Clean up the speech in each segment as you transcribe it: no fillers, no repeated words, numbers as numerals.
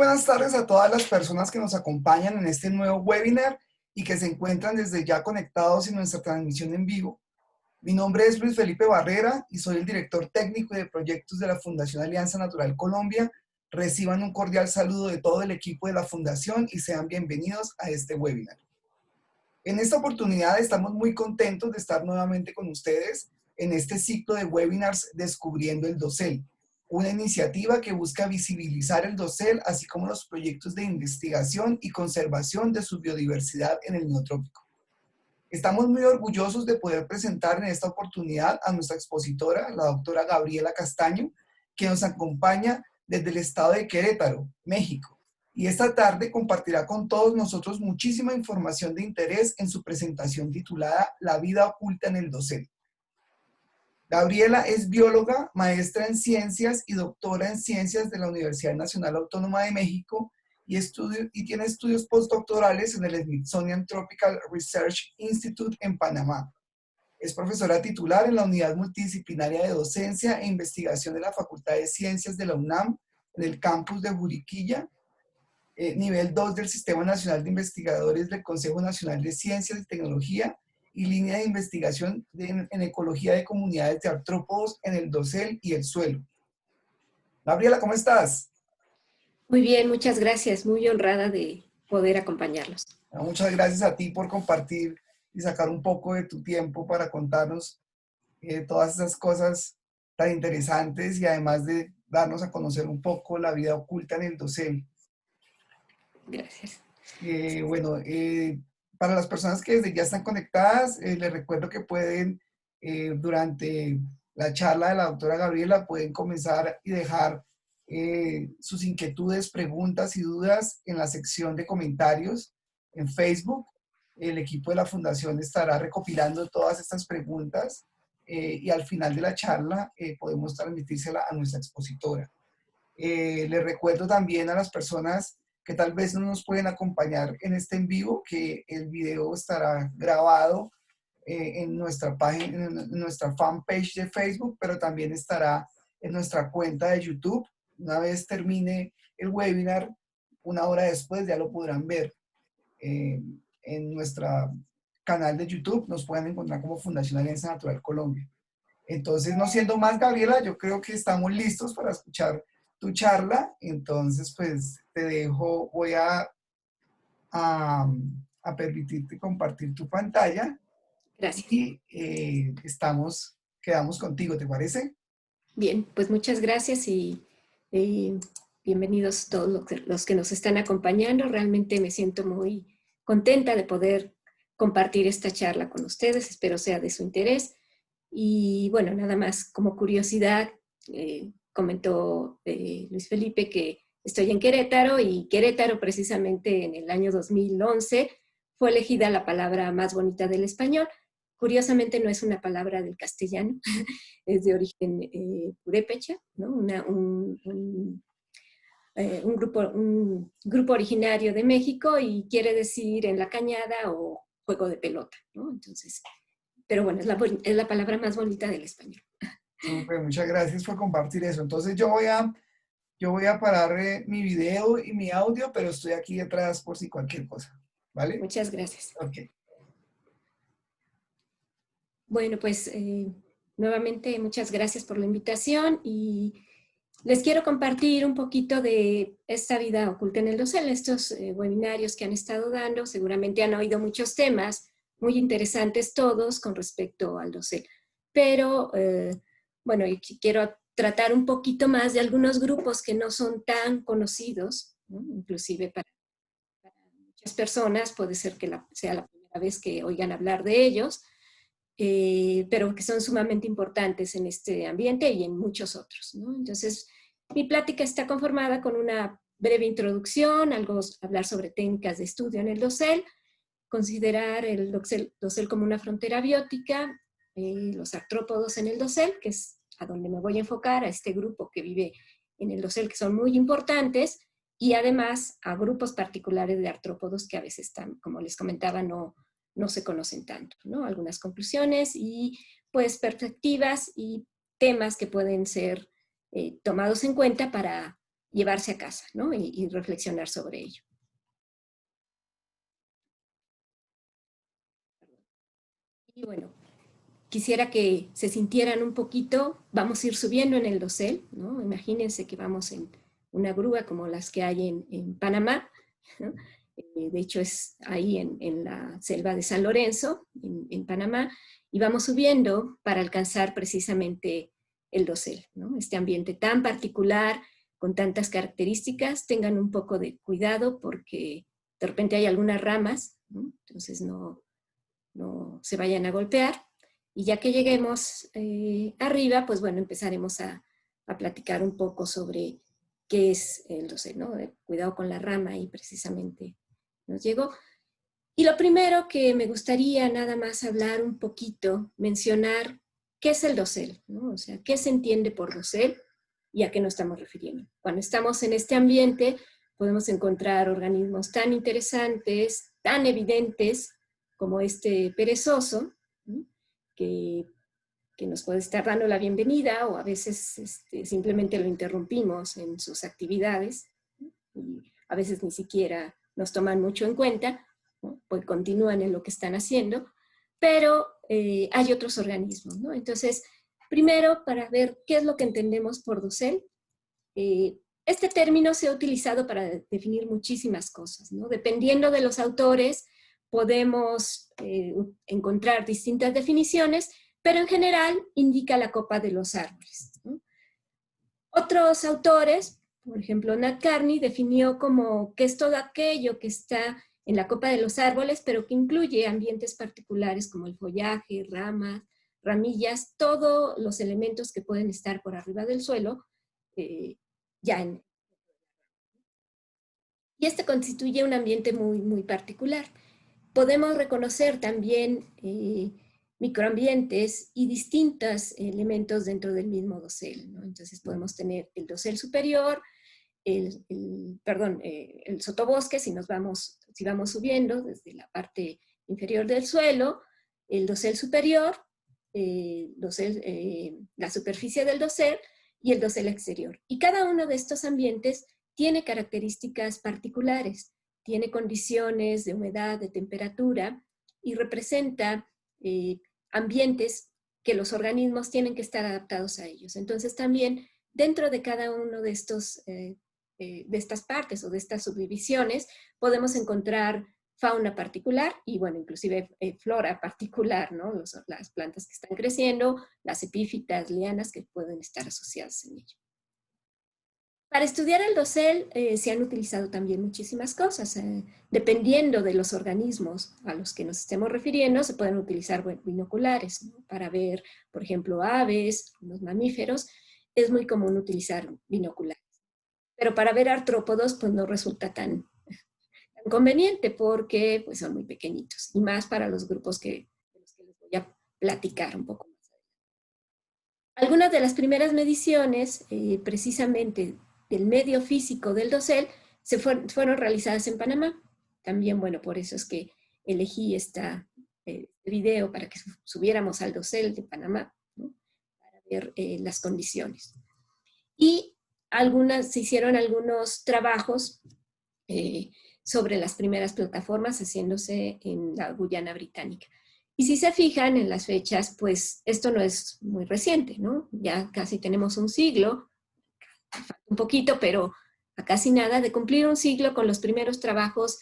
buenas tardes a todas las personas que nos acompañan en este nuevo webinar y que se encuentran desde ya conectados en nuestra transmisión en vivo. Mi nombre es Luis Felipe Barrera y soy el director técnico de proyectos de la Fundación Alianza Natural Colombia. Reciban un cordial saludo de todo el equipo de la Fundación y sean bienvenidos a este webinar. En esta oportunidad estamos muy contentos de estar nuevamente con ustedes en este ciclo de webinars Descubriendo el Dosel, una iniciativa que busca visibilizar el dosel, así como los proyectos de investigación y conservación de su biodiversidad en el Neotrópico. Estamos muy orgullosos de poder presentar en esta oportunidad a nuestra expositora, la doctora Gabriela Castaño, que nos acompaña desde el estado de Querétaro, México. Y esta tarde compartirá con todos nosotros muchísima información de interés en su presentación titulada La vida oculta en el dosel. Gabriela es bióloga, maestra en ciencias y doctora en ciencias de la Universidad Nacional Autónoma de México y tiene estudios postdoctorales en el Smithsonian Tropical Research Institute en Panamá. Es profesora titular en la Unidad Multidisciplinaria de Docencia e Investigación de la Facultad de Ciencias de la UNAM en el campus de Juriquilla, nivel 2 del Sistema Nacional de Investigadores del Consejo Nacional de Ciencias y Tecnología, y línea de investigación en ecología de comunidades de artrópodos en el dosel y el suelo. Gabriela, ¿cómo estás? Muy bien, muchas gracias. Muy honrada de poder acompañarlos. Muchas gracias a ti por compartir y sacar un poco de tu tiempo para contarnos todas esas cosas tan interesantes y además de darnos a conocer un poco la vida oculta en el dosel. Gracias. Para las personas que desde ya están conectadas, les recuerdo que pueden, durante la charla de la doctora Gabriela, pueden comenzar y dejar sus inquietudes, preguntas y dudas en la sección de comentarios en Facebook. El equipo de la Fundación estará recopilando todas estas preguntas y al final de la charla podemos transmitírsela a nuestra expositora. Les recuerdo también a las personas que tal vez no nos pueden acompañar en este en vivo, que el video estará grabado en nuestra página, en nuestra fanpage de Facebook, pero también estará en nuestra cuenta de YouTube. Una vez termine el webinar, una hora después ya lo podrán ver en nuestro canal de YouTube. Nos pueden encontrar como Fundación Alianza Natural Colombia. Entonces, no siendo más, Gabriela, yo creo que estamos listos para escuchar tu charla. Entonces, pues te dejo, voy a permitirte compartir tu pantalla. Gracias. Y quedamos contigo, ¿te parece? Bien, pues muchas gracias y bienvenidos todos los que nos están acompañando. Realmente me siento muy contenta de poder compartir esta charla con ustedes. Espero sea de su interés. Y bueno, nada más como curiosidad, comentó Luis Felipe que estoy en Querétaro, y Querétaro precisamente en el año 2011 fue elegida la palabra más bonita del español. Curiosamente no es una palabra del castellano, es de origen purépecha, ¿no? Un grupo originario de México, y quiere decir en la cañada o juego de pelota, ¿no? Entonces, pero bueno, es la palabra más bonita del español. Súper, muchas gracias por compartir eso. Entonces yo voy a parar mi video y mi audio, pero estoy aquí detrás por si cualquier cosa, ¿vale? Muchas gracias. Ok. Bueno, pues nuevamente muchas gracias por la invitación, y les quiero compartir un poquito de esta vida oculta en el dosel. Estos webinarios que han estado dando, seguramente han oído muchos temas muy interesantes todos con respecto al dosel, pero bueno, quiero tratar un poquito más de algunos grupos que no son tan conocidos, ¿no? Inclusive para muchas personas puede ser que sea la primera vez que oigan hablar de ellos, pero que son sumamente importantes en este ambiente y en muchos otros, ¿no? Entonces, mi plática está conformada con una breve introducción, hablar sobre técnicas de estudio en el dosel, considerar el dosel como una frontera biótica, los artrópodos en el dosel, que es a donde me voy a enfocar, a este grupo que vive en el dosel, que son muy importantes, y además a grupos particulares de artrópodos que a veces están, como les comentaba, no se conocen tanto, ¿no? Algunas conclusiones y pues perspectivas y temas que pueden ser tomados en cuenta para llevarse a casa, ¿no? Y reflexionar sobre ello. Y bueno, quisiera que se sintieran un poquito, vamos a ir subiendo en el dosel, ¿no? Imagínense que vamos en una grúa como las que hay en Panamá, ¿no? De hecho es ahí en la selva de San Lorenzo, en Panamá, y vamos subiendo para alcanzar precisamente el dosel, ¿no? Este ambiente tan particular, con tantas características, tengan un poco de cuidado porque de repente hay algunas ramas, ¿no? Entonces no se vayan a golpear. Y ya que lleguemos arriba, pues bueno, empezaremos a platicar un poco sobre qué es el dosel, ¿no? Cuidado con la rama y precisamente nos llegó. Y lo primero que me gustaría nada más hablar un poquito, mencionar qué es el dosel, ¿no? O sea, qué se entiende por dosel y a qué nos estamos refiriendo. Cuando estamos en este ambiente, podemos encontrar organismos tan interesantes, tan evidentes, como este perezoso, ¿no? que, que nos puede estar dando la bienvenida o a veces simplemente lo interrumpimos en sus actividades, ¿no? Y a veces ni siquiera nos toman mucho en cuenta, ¿no? Pues continúan en lo que están haciendo, pero hay otros organismos, ¿no? Entonces, primero, para ver qué es lo que entendemos por dosel, este término se ha utilizado para definir muchísimas cosas, ¿no? Dependiendo de los autores, podemos encontrar distintas definiciones, pero en general indica la copa de los árboles, ¿no? Otros autores, por ejemplo, Nat Carney definió como que es todo aquello que está en la copa de los árboles, pero que incluye ambientes particulares como el follaje, ramas, ramillas, todos los elementos que pueden estar por arriba del suelo, eh, ya en... Y este constituye un ambiente muy, muy particular. Podemos reconocer también microambientes y distintos elementos dentro del mismo dosel, ¿no? Entonces podemos tener el dosel superior, el sotobosque, si vamos subiendo desde la parte inferior del suelo, el dosel superior, la superficie del dosel y el dosel exterior. Y cada uno de estos ambientes tiene características particulares, tiene condiciones de humedad, de temperatura y representa ambientes que los organismos tienen que estar adaptados a ellos. Entonces también dentro de cada uno de de estas partes o de estas subdivisiones podemos encontrar fauna particular y, bueno, inclusive flora particular, ¿no? Las plantas que están creciendo, las epífitas, lianas que pueden estar asociadas en ello. Para estudiar el dosel se han utilizado también muchísimas cosas. Dependiendo de los organismos a los que nos estemos refiriendo, se pueden utilizar binoculares, ¿no? Para ver, por ejemplo, aves, los mamíferos, es muy común utilizar binoculares. Pero para ver artrópodos, pues no resulta tan conveniente porque pues, son muy pequeñitos, y más para los grupos de los que les voy a platicar un poco más. Algunas de las primeras mediciones, precisamente del medio físico del dosel, fueron realizadas en Panamá. También, bueno, por eso es que elegí este video para que subiéramos al dosel de Panamá, ¿no? Para ver las condiciones. Y se hicieron algunos trabajos sobre las primeras plataformas haciéndose en la Guyana Británica. Y si se fijan en las fechas, pues esto no es muy reciente, ¿no? Ya casi tenemos un siglo, un poquito, pero a casi nada, de cumplir un siglo con los primeros trabajos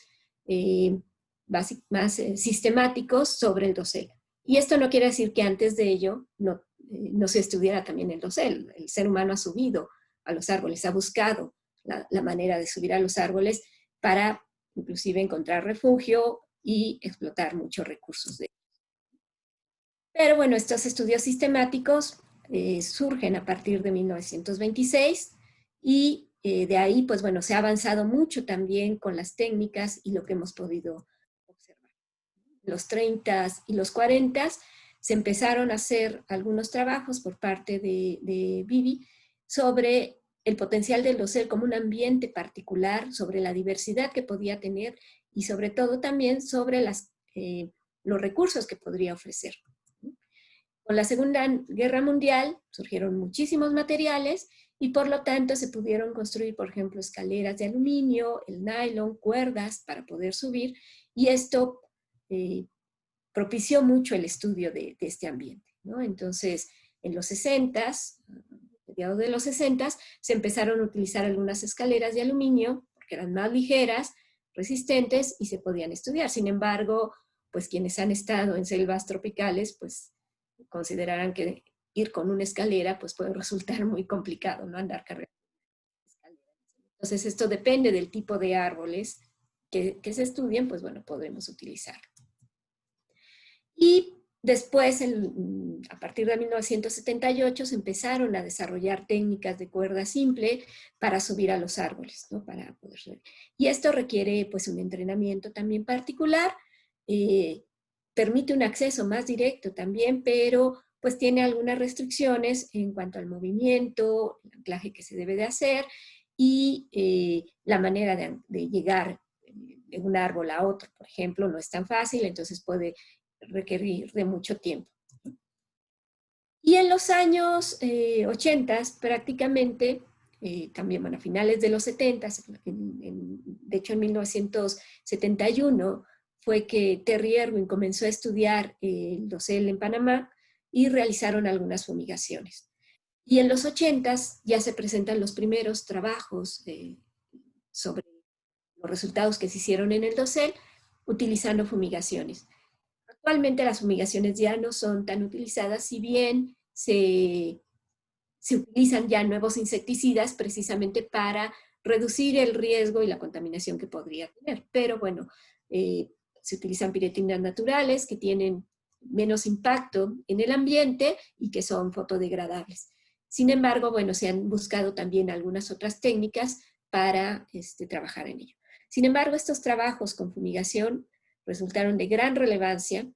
más sistemáticos sobre el dosel. Y esto no quiere decir que antes de ello no se estudiara también el dosel. El ser humano ha subido a los árboles, ha buscado la manera de subir a los árboles para inclusive encontrar refugio y explotar muchos recursos de ellos. Pero bueno, estos estudios sistemáticos surgen a partir de 1926 y de ahí, pues bueno, se ha avanzado mucho también con las técnicas y lo que hemos podido observar. En los 30 y los 40 se empezaron a hacer algunos trabajos por parte de Vivi sobre el potencial del dosel como un ambiente particular, sobre la diversidad que podía tener y sobre todo también sobre los recursos que podría ofrecer. Con la Segunda Guerra Mundial surgieron muchísimos materiales y por lo tanto se pudieron construir, por ejemplo, escaleras de aluminio, el nylon, cuerdas para poder subir, y esto propició mucho el estudio de este ambiente, ¿no? Entonces, en los 60s, mediados de los 60s, se empezaron a utilizar algunas escaleras de aluminio, porque eran más ligeras, resistentes, y se podían estudiar. Sin embargo, pues quienes han estado en selvas tropicales, pues considerarán que ir con una escalera pues puede resultar muy complicado, ¿no? Andar cargando escaleras. Entonces, esto depende del tipo de árboles que se estudien, pues bueno, podremos utilizar. Y después, a partir de 1978, se empezaron a desarrollar técnicas de cuerda simple para subir a los árboles, ¿no? Para poder subir. Y esto requiere pues un entrenamiento también particular, permite un acceso más directo también, pero pues tiene algunas restricciones en cuanto al movimiento, el anclaje que se debe de hacer y la manera de llegar de un árbol a otro, por ejemplo, no es tan fácil, entonces puede requerir de mucho tiempo. Y en los años 80 prácticamente, también bueno, a finales de los 70, de hecho en 1971 fue que Terry Irwin comenzó a estudiar el dosel en Panamá y realizaron algunas fumigaciones. Y en los 80 ya se presentan los primeros trabajos sobre los resultados que se hicieron en el dosel utilizando fumigaciones. Actualmente las fumigaciones ya no son tan utilizadas, si bien se utilizan ya nuevos insecticidas precisamente para reducir el riesgo y la contaminación que podría tener. Pero bueno, se utilizan piretinas naturales que tienen menos impacto en el ambiente y que son fotodegradables. Sin embargo, bueno, se han buscado también algunas otras técnicas para trabajar en ello. Sin embargo, estos trabajos con fumigación resultaron de gran relevancia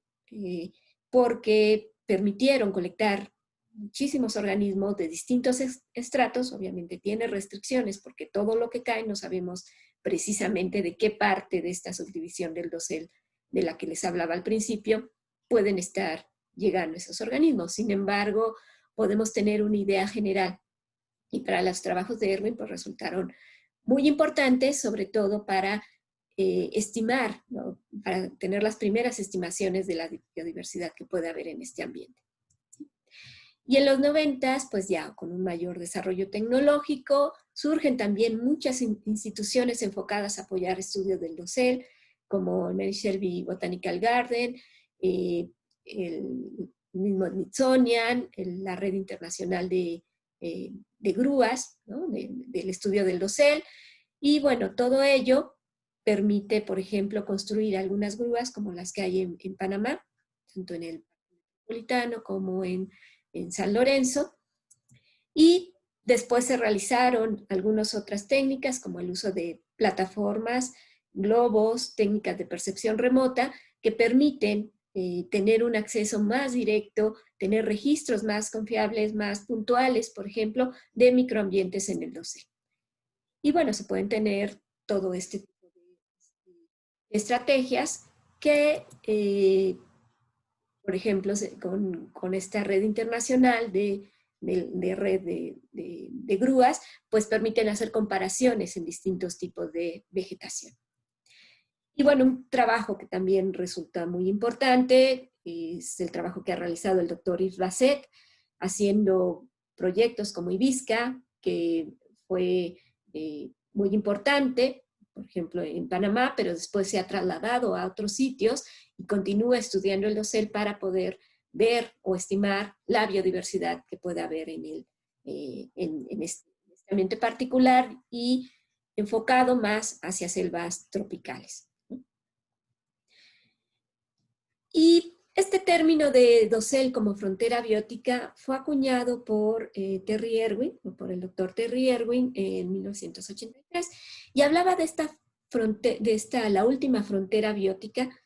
porque permitieron colectar muchísimos organismos de distintos estratos. Obviamente tiene restricciones porque todo lo que cae no sabemos precisamente de qué parte de esta subdivisión del dosel de la que les hablaba al principio pueden estar llegando esos organismos. Sin embargo, podemos tener una idea general, y para los trabajos de Irwin pues resultaron muy importantes, sobre todo para estimar, ¿no? Para tener las primeras estimaciones de la biodiversidad que puede haber en este ambiente. Y en los 90, pues ya con un mayor desarrollo tecnológico, surgen también muchas instituciones enfocadas a apoyar estudios del dosel, como el Mary Shelby Botanical Garden, el mismo Smithsonian, la Red Internacional de grúas, ¿no? del estudio del dosel. Y bueno, todo ello permite, por ejemplo, construir algunas grúas como las que hay en Panamá, tanto en el Metropolitano como en San Lorenzo, y después se realizaron algunas otras técnicas como el uso de plataformas, globos, técnicas de percepción remota que permiten tener un acceso más directo, tener registros más confiables, más puntuales, por ejemplo, de microambientes en el dosel. Y bueno, se pueden tener todo este tipo de estrategias que por ejemplo, con esta red internacional de red de grúas, pues permiten hacer comparaciones en distintos tipos de vegetación. Y bueno, un trabajo que también resulta muy importante es el trabajo que ha realizado el doctor Yves Basset, haciendo proyectos como Ibisca, que fue muy importante, por ejemplo, en Panamá, pero después se ha trasladado a otros sitios y continúa estudiando el dosel para poder ver o estimar la biodiversidad que puede haber en este ambiente particular y enfocado más hacia selvas tropicales. Y este término de dosel como frontera biótica fue acuñado por Terry Irwin, o por el doctor Terry Irwin en 1983, y hablaba de la última frontera biótica.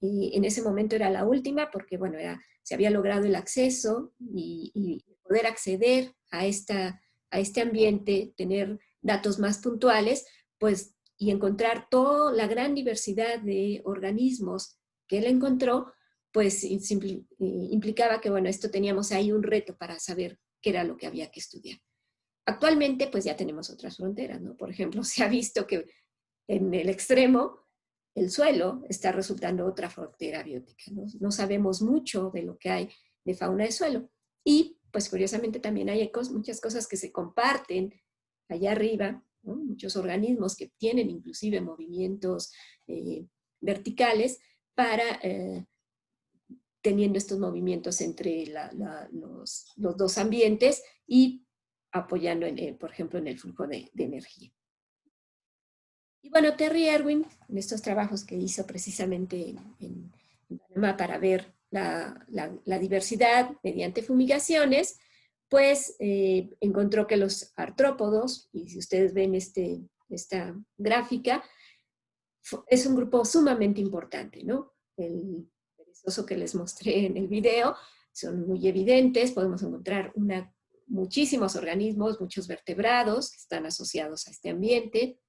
Y en ese momento era la última porque, bueno, se había logrado el acceso y poder acceder a este ambiente, tener datos más puntuales, pues, y encontrar toda la gran diversidad de organismos que él encontró, pues implicaba que, bueno, esto teníamos ahí un reto para saber qué era lo que había que estudiar. Actualmente, pues ya tenemos otras fronteras, ¿no? Por ejemplo, se ha visto que en el extremo, el suelo está resultando otra frontera biótica, ¿no? No sabemos mucho de lo que hay de fauna de suelo. Y, pues curiosamente, también hay muchas cosas que se comparten allá arriba, ¿no? Muchos organismos que tienen inclusive movimientos verticales para teniendo estos movimientos entre los dos ambientes y apoyando, por ejemplo, en el flujo de energía. Y bueno, Terry Irwin, en estos trabajos que hizo precisamente en Panamá para ver la diversidad mediante fumigaciones, pues encontró que los artrópodos, y si ustedes ven esta gráfica, es un grupo sumamente importante, ¿no? El perezoso que les mostré en el video son muy evidentes, podemos encontrar muchísimos organismos, muchos vertebrados que están asociados a este ambiente,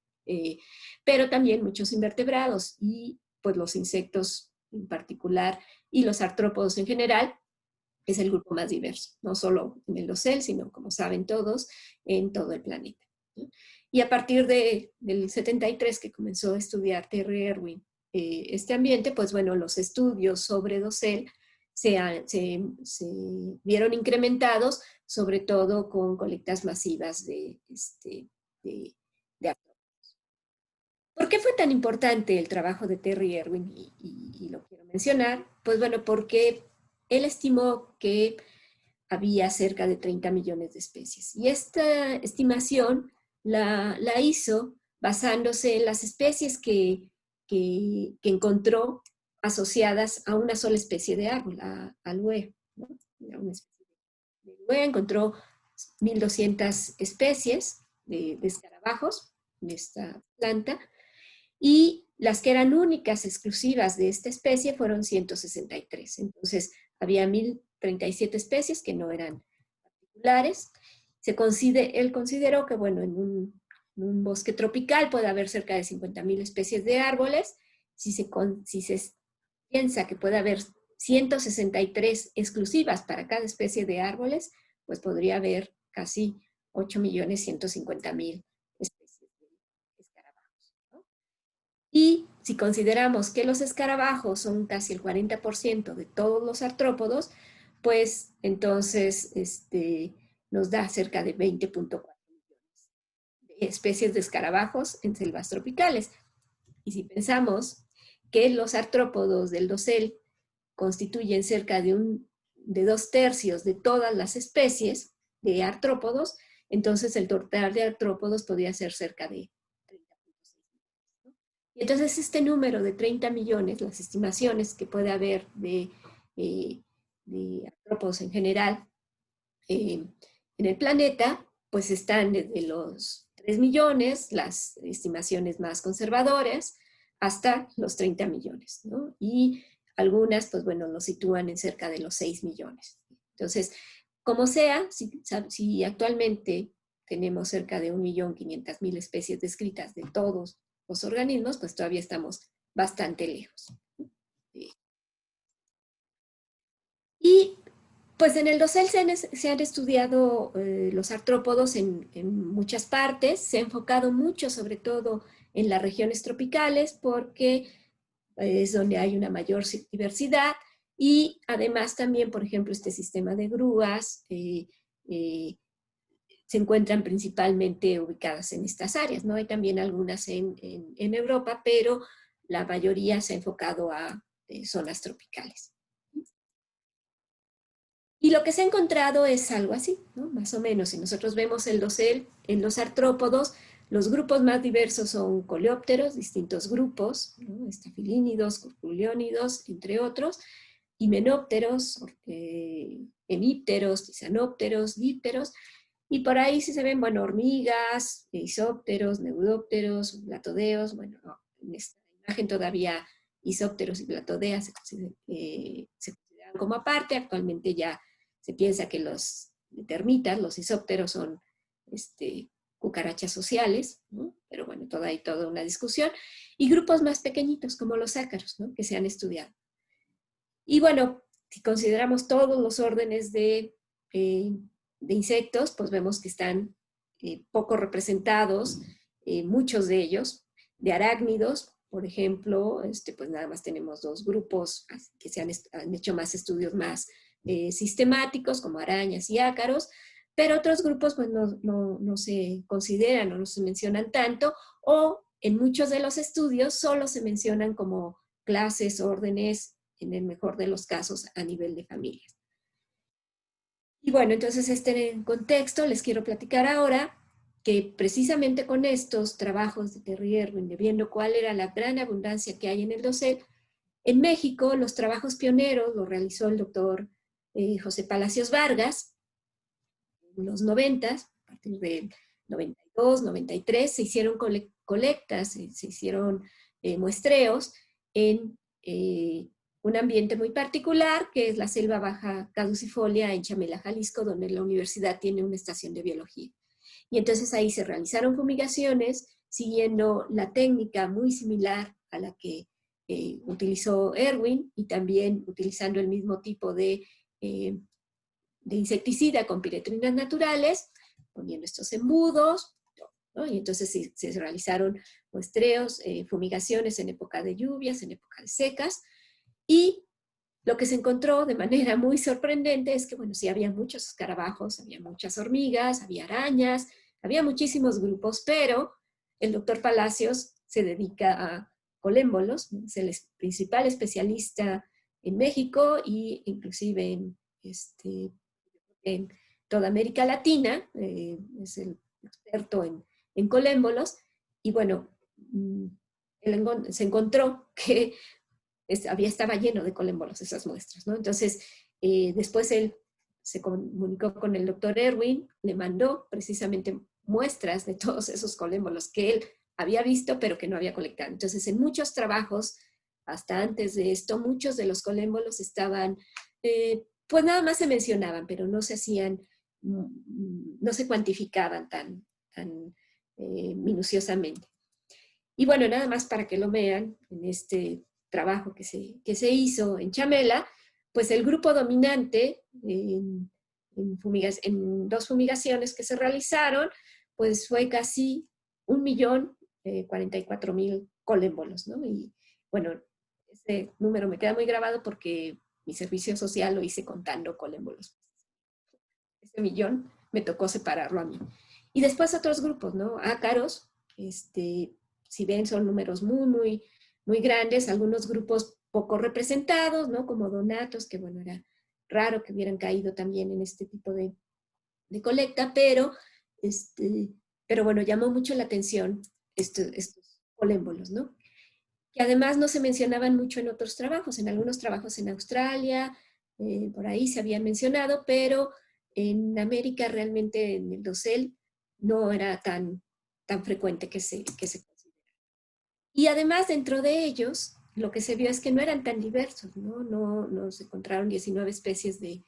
pero también muchos invertebrados y pues los insectos en particular y los artrópodos en general es el grupo más diverso, no solo en el dosel, sino como saben todos, en todo el planeta, ¿no? Y a partir del 73 que comenzó a estudiar Terry Irwin este ambiente, pues bueno, los estudios sobre dosel se vieron incrementados, sobre todo con colectas masivas de artrópodos. ¿Por qué fue tan importante el trabajo de Terry Irwin? Y lo quiero mencionar, pues bueno, porque él estimó que había cerca de 30 millones de especies. Y esta estimación la hizo basándose en las especies que encontró asociadas a una sola especie de árbol, al hue, ¿no? Una especie de hue, encontró 1.200 especies de escarabajos en esta planta, y las que eran únicas, exclusivas de esta especie fueron 163. Entonces, había 1.037 especies que no eran particulares. Él consideró que, bueno, en un bosque tropical puede haber cerca de 50.000 especies de árboles. Si se piensa que puede haber 163 exclusivas para cada especie de árboles, pues podría haber casi 8.150.000 especies de escarabajos, ¿no? Y si consideramos que los escarabajos son casi el 40% de todos los artrópodos, pues entonces nos da cerca de 20.4 millones de especies de escarabajos en selvas tropicales. Y si pensamos que los artrópodos del dosel constituyen cerca de 2/3 de todas las especies de artrópodos, entonces el total de artrópodos podría ser cerca de 30.6 millones, ¿no? Y entonces este número de 30 millones, las estimaciones que puede haber de artrópodos en general en el planeta, pues están desde los 3 millones, las estimaciones más conservadoras, hasta los 30 millones, ¿no? Y algunas, pues bueno, lo sitúan en cerca de los 6 millones. Entonces, como sea, si actualmente tenemos cerca de 1.500.000 especies descritas de todos los organismos, pues todavía estamos bastante lejos. Y pues en el dosel se han estudiado los artrópodos en muchas partes, se ha enfocado mucho sobre todo en las regiones tropicales porque es donde hay una mayor diversidad, y además también, por ejemplo, este sistema de grúas se encuentran principalmente ubicadas en estas áreas, ¿no? Hay también algunas en Europa, pero la mayoría se ha enfocado a zonas tropicales. Y lo que se ha encontrado es algo así, ¿no? Más o menos. Si nosotros vemos el dosel en los artrópodos, los grupos más diversos son coleópteros, distintos grupos, ¿no? Estafilínidos, curculiónidos, entre otros, himenópteros, hemípteros, tisanópteros, dípteros, y por ahí sí se ven, bueno, hormigas, isópteros, neudópteros, platodeos, bueno, no, en esta imagen todavía isópteros y platodeas se consideran como aparte. Actualmente ya se piensa que los termitas, los isópteros, son cucarachas sociales, ¿no? Pero bueno, hay toda una discusión. Y grupos más pequeñitos, como los ácaros, ¿no? Que se han estudiado. Y bueno, si consideramos todos los órdenes de insectos, pues vemos que están poco representados, muchos de ellos, de arácnidos, por ejemplo, pues nada más tenemos 2 grupos que han hecho más estudios más sistemáticos, como arañas y ácaros, pero otros grupos pues no se consideran o no se mencionan tanto, o en muchos de los estudios solo se mencionan como clases, órdenes, en el mejor de los casos, a nivel de familias. Y bueno, entonces en contexto les quiero platicar ahora que precisamente con estos trabajos de Terry Irwin, de viendo cuál era la gran abundancia que hay en el dosel, en México los trabajos pioneros los realizó el doctor José Palacios Vargas en los 90, a partir del 92, 93, se hicieron colectas, se hicieron muestreos en un ambiente muy particular, que es la selva baja caducifolia en Chamela, Jalisco, donde la universidad tiene una estación de biología. Y entonces ahí se realizaron fumigaciones siguiendo la técnica muy similar a la que utilizó Irwin, y también utilizando el mismo tipo de insecticida con piretrinas naturales, poniendo estos embudos, ¿no? Y entonces se realizaron muestreos, fumigaciones en época de lluvias, en época de secas, y lo que se encontró de manera muy sorprendente es que, bueno, sí había muchos escarabajos, había muchas hormigas, había arañas, había muchísimos grupos, pero el doctor Palacios se dedica a colémbolos, es el principal especialista en México e inclusive en toda América Latina, es el experto en colémbolos, y bueno, él se encontró que estaba lleno de colémbolos esas muestras, ¿no? Entonces, después él se comunicó con el doctor Irwin, le mandó precisamente muestras de todos esos colémbolos que él había visto, pero que no había colectado. Entonces, en muchos trabajos, hasta antes de esto, muchos de los colémbolos estaban, pues nada más se mencionaban, pero no se hacían, no se cuantificaban tan minuciosamente. Y bueno, nada más para que lo vean, en este trabajo que se hizo en Chamela, pues el grupo dominante en 2 fumigaciones que se realizaron, pues fue casi 1.044.000 colémbolos, ¿no? Y bueno, ese número me queda muy grabado porque mi servicio social lo hice contando colémbolos. Ese millón me tocó separarlo a mí. Y después otros grupos, ¿no? Ácaros, si ven, son números muy grandes, algunos grupos poco representados, ¿no? Como donatos, que bueno, era raro que hubieran caído también en este tipo de colecta, pero bueno, llamó mucho la atención estos colémbolos, ¿no? Que además no se mencionaban mucho en otros trabajos, en algunos trabajos en Australia, por ahí se habían mencionado, pero en América realmente en el dosel no era tan frecuente que se considerara. Y además dentro de ellos, lo que se vio es que no eran tan diversos, ¿no? No se encontraron 19 especies de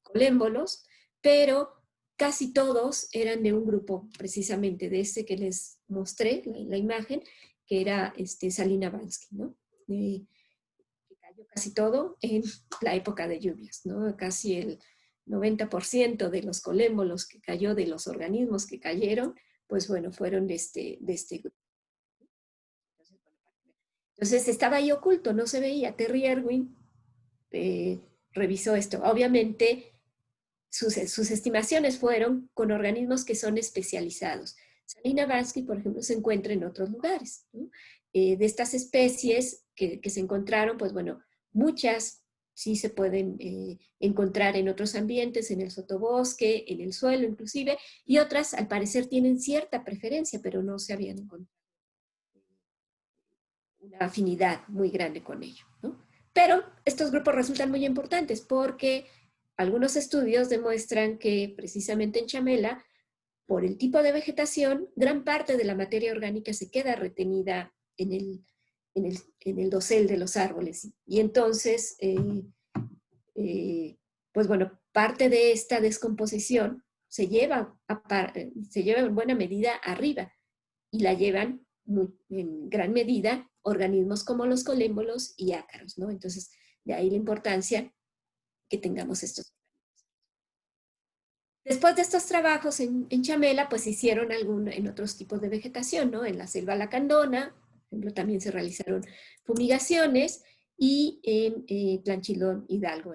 colémbolos, pero casi todos eran de un grupo, precisamente de este que les mostré, la imagen, que era Salina Bansky, ¿no? Que cayó casi todo en la época de lluvias, ¿no? Casi el 90% de los colémbolos que cayó, de los organismos que cayeron, pues bueno, fueron de este grupo. Entonces estaba ahí oculto, no se veía. Terry Irwin revisó esto. Obviamente sus estimaciones fueron con organismos que son especializados. Salina Bansky, por ejemplo, se encuentra en otros lugares, ¿no? De estas especies que se encontraron, pues bueno, muchas sí se pueden encontrar en otros ambientes, en el sotobosque, en el suelo inclusive, y otras al parecer tienen cierta preferencia, pero no se habían encontrado una afinidad muy grande con ello, ¿no? Pero estos grupos resultan muy importantes porque algunos estudios demuestran que precisamente en Chamela, por el tipo de vegetación, gran parte de la materia orgánica se queda retenida en el dosel de los árboles. Y entonces, pues bueno, parte de esta descomposición se lleva en buena medida arriba y la llevan en gran medida organismos como los colémbolos y ácaros, ¿no? Entonces, de ahí la importancia que tengamos estos. Después de estos trabajos en Chamela, pues hicieron en otros tipos de vegetación, ¿no? En la selva lacandona, por ejemplo, también se realizaron fumigaciones, y en Tlanchilón, Hidalgo,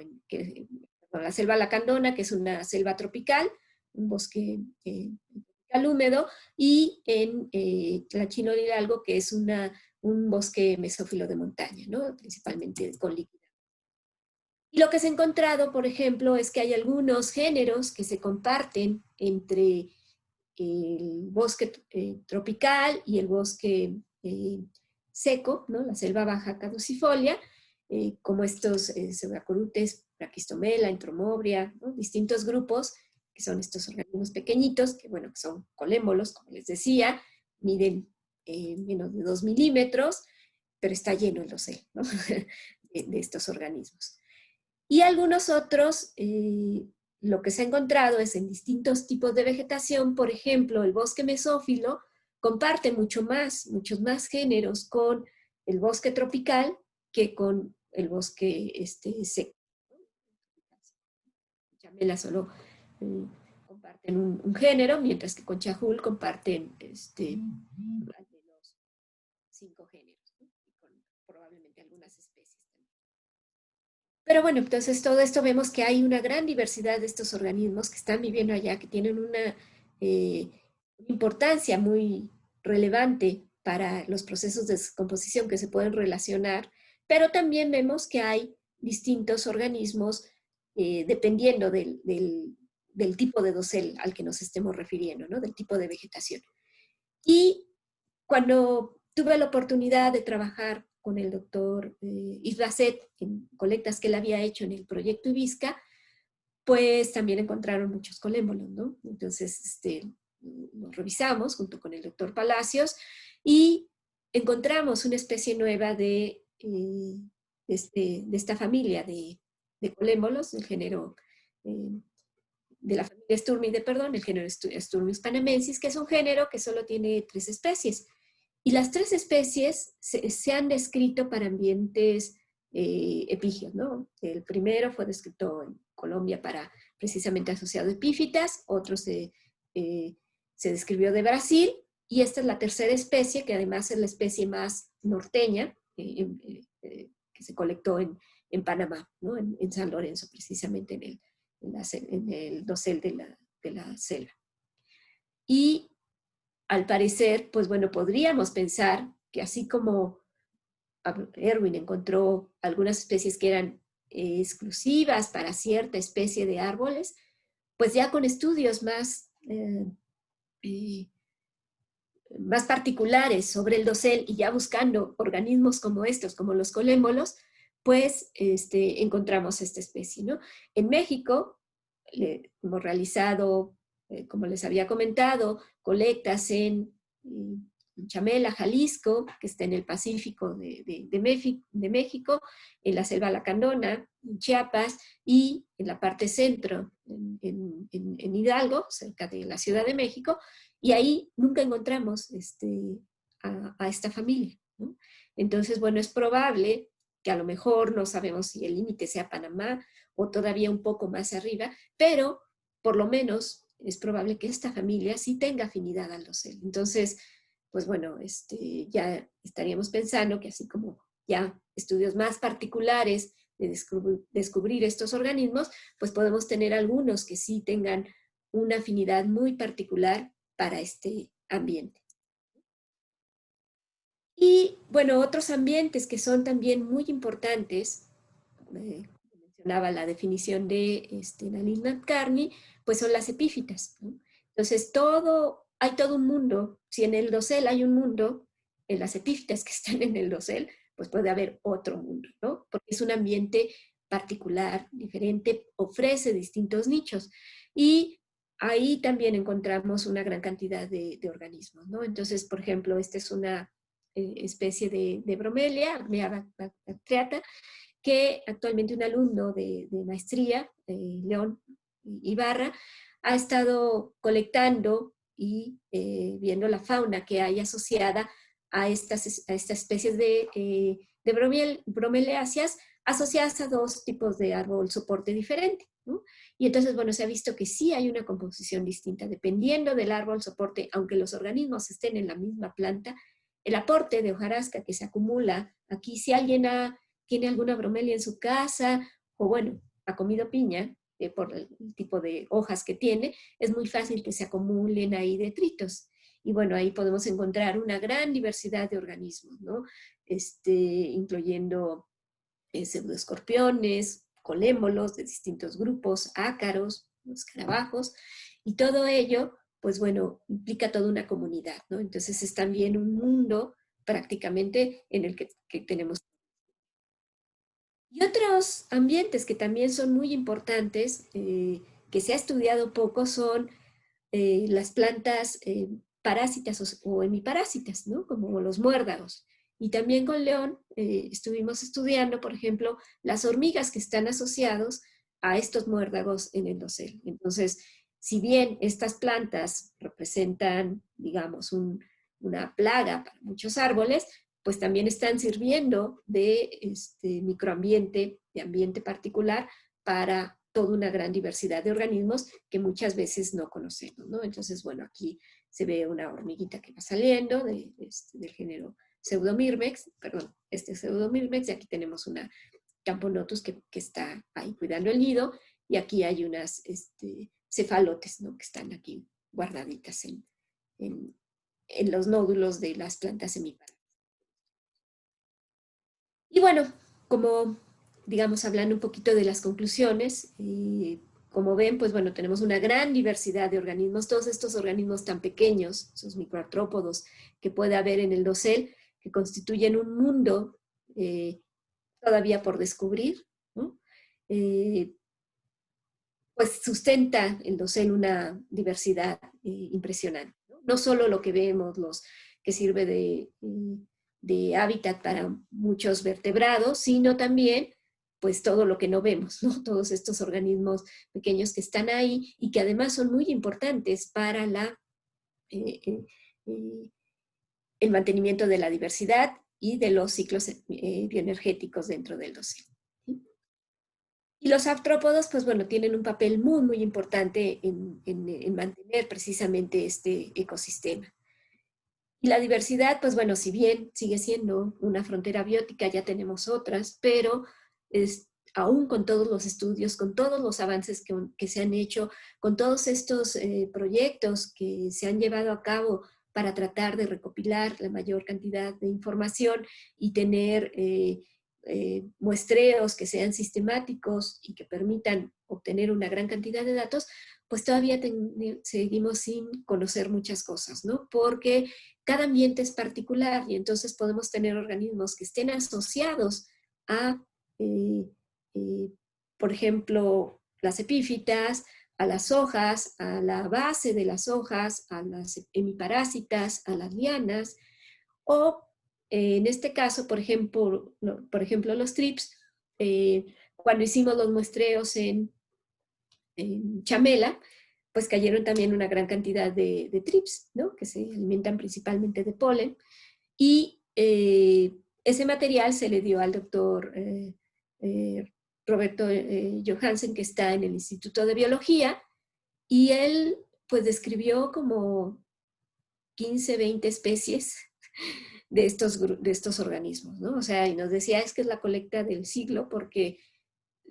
la selva lacandona, que es una selva tropical, un bosque tropical húmedo, y en Tlanchilón, Hidalgo, que es un bosque mesófilo de montaña, ¿no? Principalmente con líquida. Y lo que se ha encontrado, por ejemplo, es que hay algunos géneros que se comparten entre el bosque tropical y el bosque seco, ¿no? La selva baja caducifolia, como estos Pseudacorutes, Brachistomela, Entomobria, ¿no? Distintos grupos, que son estos organismos pequeñitos, que bueno, que son colémbolos, como les decía, miden menos de 2 milímetros, pero está lleno el dosel, ¿no? de estos organismos. Y algunos otros, lo que se ha encontrado es en distintos tipos de vegetación, por ejemplo, el bosque mesófilo comparte muchos más géneros con el bosque tropical que con el bosque seco. Chamela solo comparten un género, mientras que con Chajul comparten al menos 5 géneros, ¿no? Y con probablemente algunas especies también. Pero bueno, entonces todo esto vemos que hay una gran diversidad de estos organismos que están viviendo allá, que tienen una importancia muy relevante para los procesos de descomposición que se pueden relacionar, pero también vemos que hay distintos organismos dependiendo del tipo de dosel al que nos estemos refiriendo, ¿no? Del tipo de vegetación. Y cuando tuve la oportunidad de trabajar con el doctor Islacet en colectas que él había hecho en el proyecto Ibisca, pues también encontraron muchos colémbolos, ¿no? Entonces, lo revisamos junto con el doctor Palacios y encontramos una especie nueva de esta familia de colémbolos, del género, de la familia Sturmide, perdón, el género Sturmus panamensis, que es un género que solo tiene 3 especies. Y las 3 especies se han descrito para ambientes epígeos, ¿no? El primero fue descrito en Colombia para precisamente asociado a epífitas, otro se describió de Brasil, y esta es la tercera especie, que además es la especie más norteña, que se colectó en Panamá, ¿no? En San Lorenzo, precisamente en el dosel de la selva. Y al parecer, pues bueno, podríamos pensar que así como Erwin encontró algunas especies que eran exclusivas para cierta especie de árboles, pues ya con estudios más particulares sobre el dosel y ya buscando organismos como estos, como los colémbolos, pues encontramos esta especie, ¿no? En México hemos realizado, como les había comentado, colectas en Chamela, Jalisco, que está en el Pacífico de México, en la selva lacandona, en Chiapas, y en la parte centro, en Hidalgo, cerca de la Ciudad de México, y ahí nunca encontramos a esta familia, ¿no? Entonces, bueno, es probable que a lo mejor no sabemos si el límite sea Panamá o todavía un poco más arriba, pero por lo menos es probable que esta familia sí tenga afinidad al dosel. Entonces, pues bueno, ya estaríamos pensando que así como ya estudios más particulares de descubrir estos organismos, pues podemos tener algunos que sí tengan una afinidad muy particular para este ambiente. Y bueno, otros ambientes que son también muy importantes, mencionaba la definición de Nalin Nadkarni, pues son las epífitas, ¿no? Entonces hay todo un mundo, si en el dosel hay un mundo, en las epífitas que están en el dosel, pues puede haber otro mundo, ¿no? Porque es un ambiente particular, diferente, ofrece distintos nichos. Y ahí también encontramos una gran cantidad de organismos, ¿no? Entonces, por ejemplo, esta es una especie de bromelia, Armea bactriata, que actualmente un alumno de maestría, León Ibarra, ha estado colectando y viendo la fauna que hay asociada a estas especies de bromeliáceas asociadas a dos tipos de árbol soporte diferente, ¿no? Y entonces, bueno, se ha visto que sí hay una composición distinta, dependiendo del árbol soporte, aunque los organismos estén en la misma planta, el aporte de hojarasca que se acumula aquí, si alguien tiene alguna bromelia en su casa, o bueno, ha comido piña, por el tipo de hojas que tiene, es muy fácil que se acumulen ahí detritos. Y bueno, ahí podemos encontrar una gran diversidad de organismos, ¿no? Incluyendo pseudoescorpiones, colémolos de distintos grupos, ácaros, escarabajos, y todo ello, pues bueno, implica toda una comunidad, ¿no? Entonces es también un mundo prácticamente en el que tenemos. Y otros ambientes que también son muy importantes, que se ha estudiado poco, son las plantas parásitas o hemiparásitas, ¿no? Como los muérdagos. Y también con León estuvimos estudiando, por ejemplo, las hormigas que están asociados a estos muérdagos en el dosel. Entonces, si bien estas plantas representan, digamos, una plaga para muchos árboles, pues también están sirviendo de microambiente, de ambiente particular para toda una gran diversidad de organismos que muchas veces no conocemos, ¿no? Entonces, bueno, aquí se ve una hormiguita que va saliendo del género Pseudomyrmex, perdón, Pseudomyrmex, y aquí tenemos una Camponotus que está ahí cuidando el nido, y aquí hay unas cefalotes, ¿no? Que están aquí guardaditas en los nódulos de las plantas semíparas. Y bueno, como digamos, hablando un poquito de las conclusiones, como ven, pues bueno, tenemos una gran diversidad de organismos, todos estos organismos tan pequeños, esos microartrópodos que puede haber en el dosel, que constituyen un mundo todavía por descubrir, ¿no? Pues sustenta el dosel una diversidad impresionante, ¿no? No solo lo que vemos, los que sirve de hábitat para muchos vertebrados, sino también pues todo lo que no vemos, ¿no? Todos estos organismos pequeños que están ahí y que además son muy importantes para eh, eh, eh, el mantenimiento de la diversidad y de los ciclos bioenergéticos dentro del dosel. ¿Sí? Y los artrópodos, pues bueno, tienen un papel muy, muy importante en mantener precisamente este ecosistema. Y la diversidad, pues bueno, si bien sigue siendo una frontera biótica, ya tenemos otras, pero aún con todos los estudios, con todos los avances que se han hecho, con todos estos proyectos que se han llevado a cabo para tratar de recopilar la mayor cantidad de información y tener muestreos que sean sistemáticos y que permitan obtener una gran cantidad de datos, pues todavía seguimos sin conocer muchas cosas, ¿no? Porque cada ambiente es particular y entonces podemos tener organismos que estén asociados a, por ejemplo, las epífitas, a las hojas, a la base de las hojas, a las hemiparásitas, a las lianas, o en este caso, por ejemplo los trips, cuando hicimos los muestreos en chamela, pues cayeron también una gran cantidad de trips, ¿no? Que se alimentan principalmente de polen, y ese material se le dio al doctor Roberto Johansen, que está en el Instituto de Biología, y él pues describió como 15, 20 especies de estos organismos, ¿no? O sea, y nos decía, es que es la colecta del siglo porque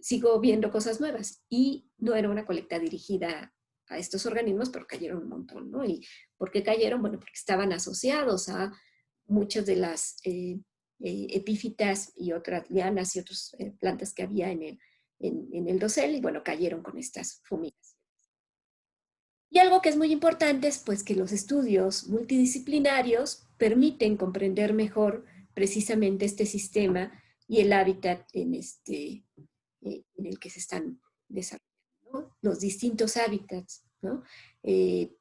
sigo viendo cosas nuevas. Y no era una colecta dirigida a estos organismos, pero cayeron un montón, ¿no? ¿Y por qué cayeron? Bueno, porque estaban asociados a muchas de las epífitas y otras lianas y otras plantas que había en el dosel, y bueno, cayeron con estas fumigaciones. Y algo que es muy importante es pues que los estudios multidisciplinarios permiten comprender mejor precisamente este sistema y el hábitat en el que se están desarrollando, ¿no? Los distintos hábitats, ¿no? El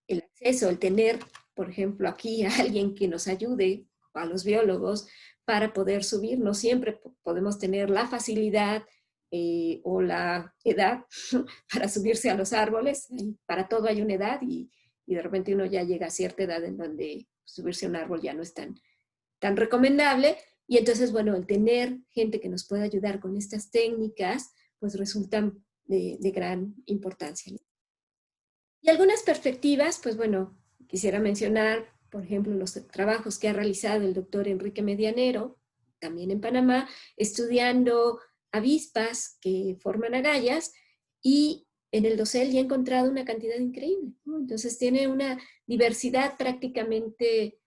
acceso, el tener, por ejemplo, aquí a alguien que nos ayude, a los biólogos, para poder subir. No siempre podemos tener la facilidad o la edad para subirse a los árboles. Para todo hay una edad y de repente uno ya llega a cierta edad en donde subirse a un árbol ya no es tan recomendable, Y entonces, bueno, el tener gente que nos pueda ayudar con estas técnicas, pues resultan de gran importancia, ¿no? Y algunas perspectivas, pues bueno, quisiera mencionar, por ejemplo, los trabajos que ha realizado el doctor Enrique Medianero, también en Panamá, estudiando avispas que forman agallas, y en el dosel ya ha encontrado una cantidad increíble, ¿no? Entonces tiene una diversidad prácticamente,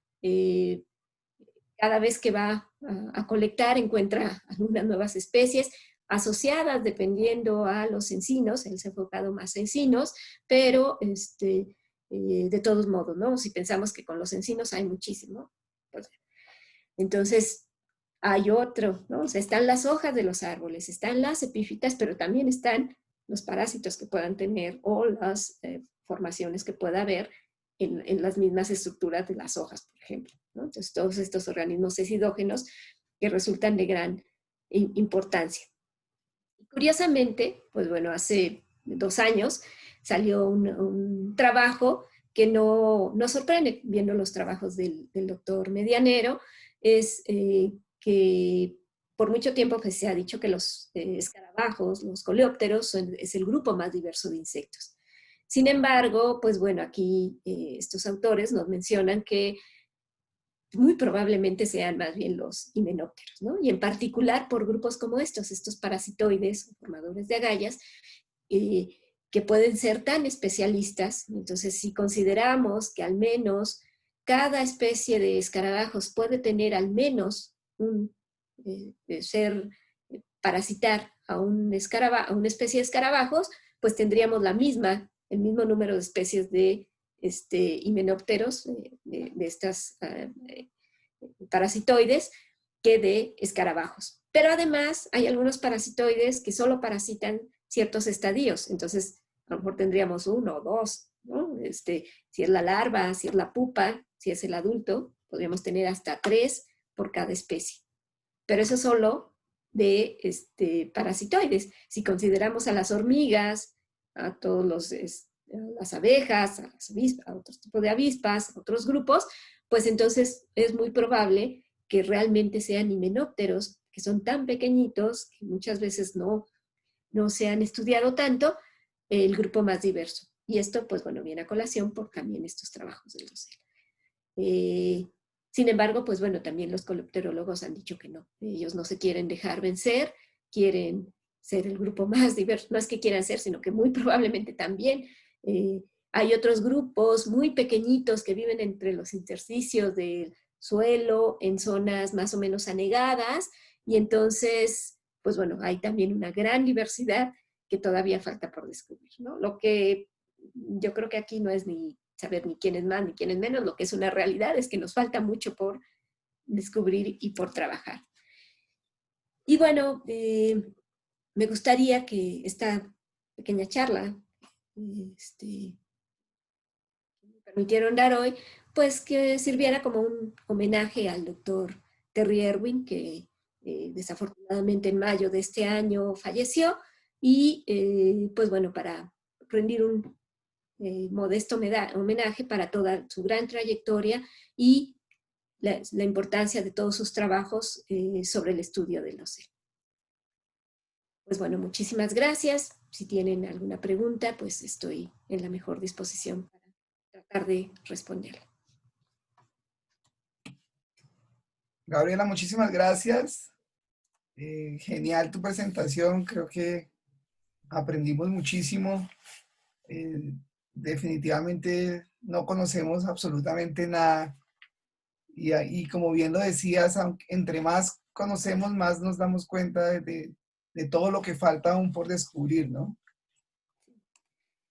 cada vez que va a colectar encuentra algunas nuevas especies asociadas dependiendo a los encinos. Él se ha enfocado más a encinos, pero de todos modos, ¿no? Si pensamos que con los encinos hay muchísimo, pues, entonces hay otro, ¿no? O sea, están las hojas de los árboles, están las epífitas, pero también están los parásitos que puedan tener o las formaciones que pueda haber en las mismas estructuras de las hojas, por ejemplo, ¿no? Entonces, todos estos organismos decidógenos que resultan de gran importancia. Curiosamente, pues bueno, hace 2 años salió un trabajo que no sorprende, viendo los trabajos del doctor Medianero, es que por mucho tiempo pues, se ha dicho que los escarabajos, los coleópteros, es el grupo más diverso de insectos. Sin embargo, pues bueno, aquí estos autores nos mencionan que muy probablemente sean más bien los himenópteros, ¿no? Y en particular por grupos como estos parasitoides, formadores de agallas, eh, que pueden ser tan especialistas. Entonces, si consideramos que al menos cada especie de escarabajos puede tener al menos parasitar a una especie de escarabajos, pues tendríamos el mismo número de especies de himenópteros, de estas parasitoides, que de escarabajos. Pero además hay algunos parasitoides que solo parasitan ciertos estadios, entonces a lo mejor tendríamos 1 o 2, ¿no? Si es la larva, si es la pupa, si es el adulto, podríamos tener hasta 3 por cada especie. Pero eso solo de parasitoides. Si consideramos a las hormigas, a todos las abejas, a otros tipos de avispas, a otros grupos, pues entonces es muy probable que realmente sean himenópteros, que son tan pequeñitos que muchas veces no se han estudiado tanto, el grupo más diverso. Y esto, pues bueno, viene a colación por también estos trabajos del dosel. Sin embargo, pues bueno, también los coleopterólogos han dicho que no. Ellos no se quieren dejar vencer, quieren ser el grupo más diverso. No es que quieran ser, sino que muy probablemente también hay otros grupos muy pequeñitos que viven entre los intersticios del suelo, en zonas más o menos anegadas, y entonces, pues bueno, hay también una gran diversidad que todavía falta por descubrir, ¿no? Lo que yo creo que aquí no es ni saber ni quién es más ni quién es menos, lo que es una realidad es que nos falta mucho por descubrir y por trabajar. Y bueno, me gustaría que esta pequeña charla que me permitieron dar hoy, pues que sirviera como un homenaje al doctor Terry Irwin, que desafortunadamente en mayo de este año falleció, y pues bueno, para rendir un modesto homenaje para toda su gran trayectoria y la importancia de todos sus trabajos sobre el estudio del océano. Pues bueno, muchísimas gracias. Si tienen alguna pregunta, pues estoy en la mejor disposición para tratar de responderla. Gabriela, muchísimas gracias. Genial tu presentación, creo que aprendimos muchísimo. Definitivamente no conocemos absolutamente nada. Y como bien lo decías, entre más conocemos, más nos damos cuenta de todo lo que falta aún por descubrir, ¿no?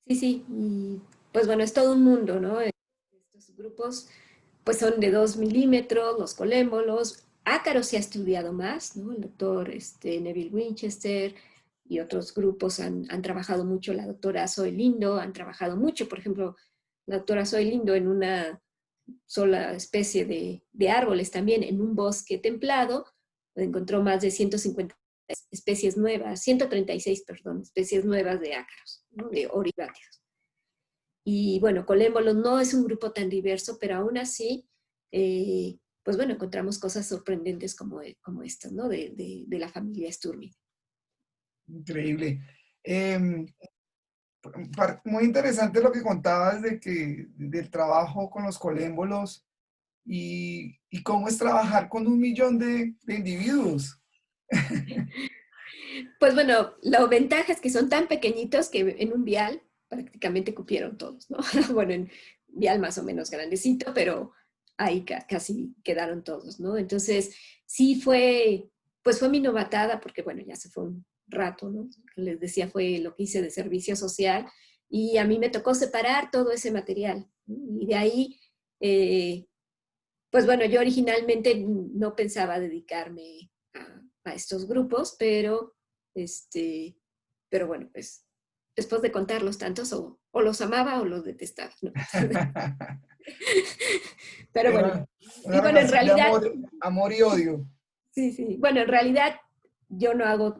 Sí, y pues bueno, es todo un mundo, ¿no? Estos grupos pues son de 2 milímetros, los colémbolos. Ácaros se ha estudiado más, ¿no? El doctor Neville Winchester y otros grupos han trabajado mucho, la doctora Zoe Lindo han trabajado mucho, por ejemplo, la doctora Zoe Lindo en una sola especie de árboles también, en un bosque templado, encontró más de 150 especies nuevas, 136, perdón, especies nuevas de ácaros, ¿no? De oribátidos. Y bueno, colémbolos no es un grupo tan diverso, pero aún así pues bueno, encontramos cosas sorprendentes como estas, ¿no? De la familia Sturmi. Increíble. Muy interesante lo que contabas del trabajo con los colémbolos y cómo es trabajar con 1 millón de individuos. Pues bueno, la ventaja es que son tan pequeñitos que en un vial prácticamente cupieron todos, ¿no? Bueno, en vial más o menos grandecito, pero ahí casi quedaron todos, ¿no? Entonces, sí pues fue mi novatada, porque bueno, ya se fue un rato, ¿no? Les decía, fue lo que hice de servicio social, y a mí me tocó separar todo ese material, ¿no? Y de ahí, pues bueno, yo originalmente no pensaba dedicarme a estos grupos, pero bueno, pues después de contarlos tantos, o los amaba o los detestaba, ¿no? Pero bueno, Era y una bueno, en relación de realidad, amor y odio. sí, sí, bueno, en realidad yo no hago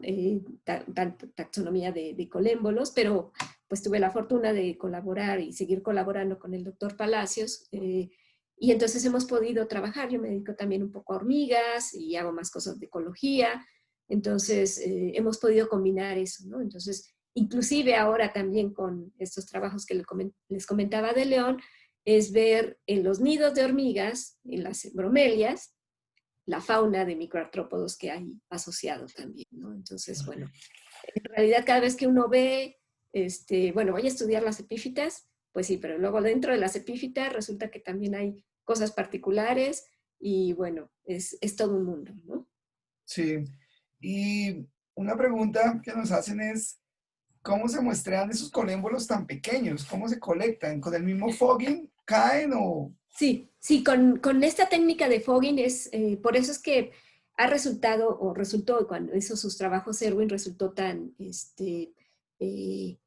taxonomía de colémbolos, pero pues tuve la fortuna de colaborar y seguir colaborando con el doctor Palacios, y entonces hemos podido trabajar. Yo me dedico también un poco a hormigas y hago más cosas de ecología, entonces hemos podido combinar eso, ¿no? Entonces, inclusive ahora también con estos trabajos que les comentaba de León, es ver en los nidos de hormigas, en las bromelias, la fauna de microartrópodos que hay asociado también, ¿no? Entonces, bueno, en realidad cada vez que uno ve, bueno, voy a estudiar las epífitas, pues sí, pero luego dentro de las epífitas resulta que también hay cosas particulares y bueno, es todo un mundo, ¿no? Sí. Y una pregunta que nos hacen es, ¿cómo se muestrean esos colémbolos tan pequeños? ¿Cómo se colectan? ¿Con el mismo fogging caen o...? Sí, sí, con esta técnica de fogging por eso es que ha resultado, o resultó, cuando hizo sus trabajos Erwin, resultó tan eh,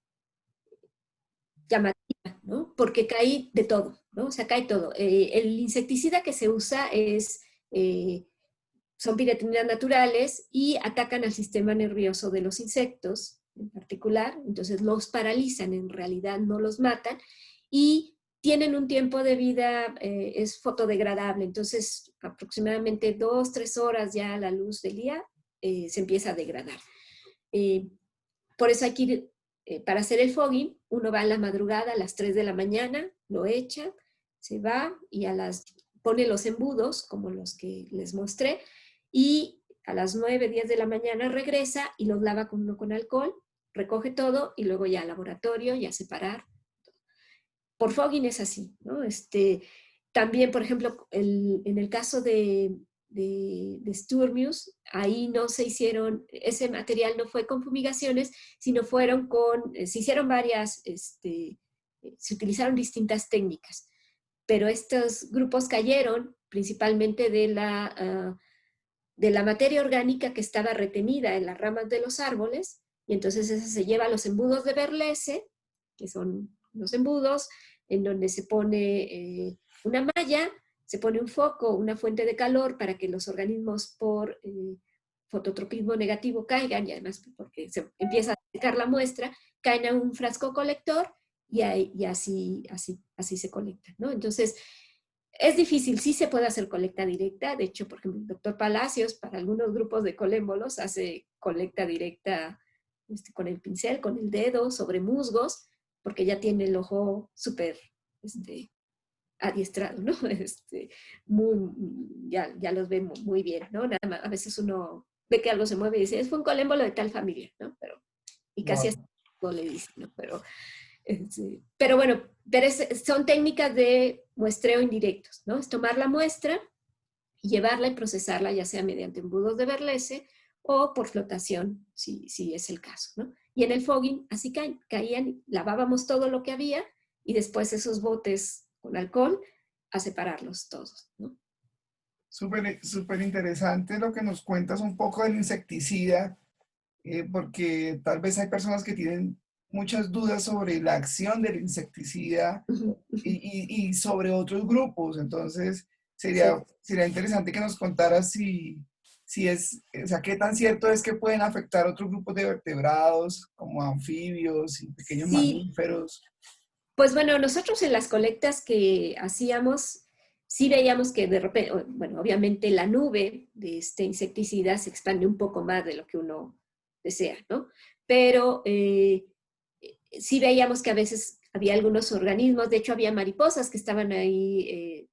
llamativa, ¿no? Porque cae de todo, ¿no? O sea, cae todo. El insecticida que se usa eh, son piretrinas naturales y atacan al sistema nervioso de los insectos en particular, entonces los paralizan, en realidad no los matan, y tienen un tiempo de vida, es fotodegradable, entonces aproximadamente 2, 3 horas ya a la luz del día se empieza a degradar. Eh, por eso hay que ir, para hacer el fogging, uno va a la madrugada a las 3 de la mañana, lo echa, se va y pone los embudos, como los que les mostré, y a las 9, 10 de la mañana regresa y los lava con alcohol, recoge todo y luego ya al laboratorio y a separar. Por fogging es así, ¿no? También, por ejemplo, en el caso de Sturmius, ahí no se hicieron, ese material no fue con fumigaciones, sino se hicieron se utilizaron distintas técnicas, pero estos grupos cayeron principalmente de la materia orgánica que estaba retenida en las ramas de los árboles, y entonces esa se lleva a los embudos de Berlese, que son los embudos en donde se pone una malla, se pone un foco, una fuente de calor para que los organismos por fototropismo negativo caigan, y además porque se empieza a secar la muestra, caen a un frasco colector y así se colectan, ¿no? Entonces, es difícil, sí se puede hacer colecta directa. De hecho, por ejemplo, el doctor Palacios, para algunos grupos de colémbolos, hace colecta directa con el pincel, con el dedo, sobre musgos, porque ya tiene el ojo súper adiestrado, ¿no? Muy, ya los ve muy bien, ¿no? Nada más, a veces uno ve que algo se mueve y dice, fue un colémbolo de tal familia, ¿no? Y casi así Wow. no le dice, ¿no? Pero bueno, son técnicas de muestreo indirectos, ¿no? Es tomar la muestra y llevarla y procesarla, ya sea mediante embudos de Berlese o por flotación, si es el caso, ¿no? Y en el fogging, así caían, lavábamos todo lo que había y después esos botes con alcohol a separarlos todos, ¿no? Súper interesante lo que nos cuentas un poco del insecticida, porque tal vez hay personas que tienen muchas dudas sobre la acción del insecticida y sobre otros grupos. Entonces, Sí. sería interesante que nos contaras o sea, qué tan cierto es que pueden afectar otros grupos de vertebrados, como anfibios y pequeños Sí, mamíferos. pues bueno, nosotros en las colectas que hacíamos, sí veíamos que de repente, bueno, obviamente la nube de este insecticida se expande un poco más de lo que uno desea, ¿no? Pero sí veíamos que a veces había algunos organismos, de hecho había mariposas que estaban ahí,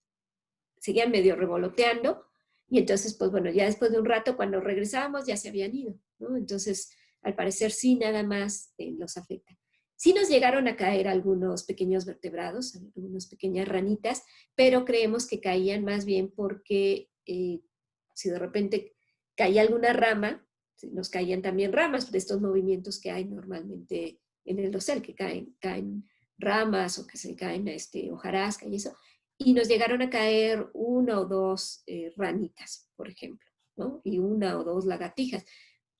seguían medio revoloteando, y entonces, pues bueno, ya después de un rato, cuando regresábamos, ya se habían ido, ¿no? Entonces, al parecer sí, nada más los afecta. Sí nos llegaron a caer algunos pequeños vertebrados, algunas pequeñas ranitas, pero creemos que caían más bien porque si de repente caía alguna rama, nos caían también ramas de estos movimientos que hay normalmente en el dosel, que caen ramas o que se caen hojarasca y eso, y nos llegaron a caer una o dos ranitas, por ejemplo, ¿no? Y una o dos lagartijas,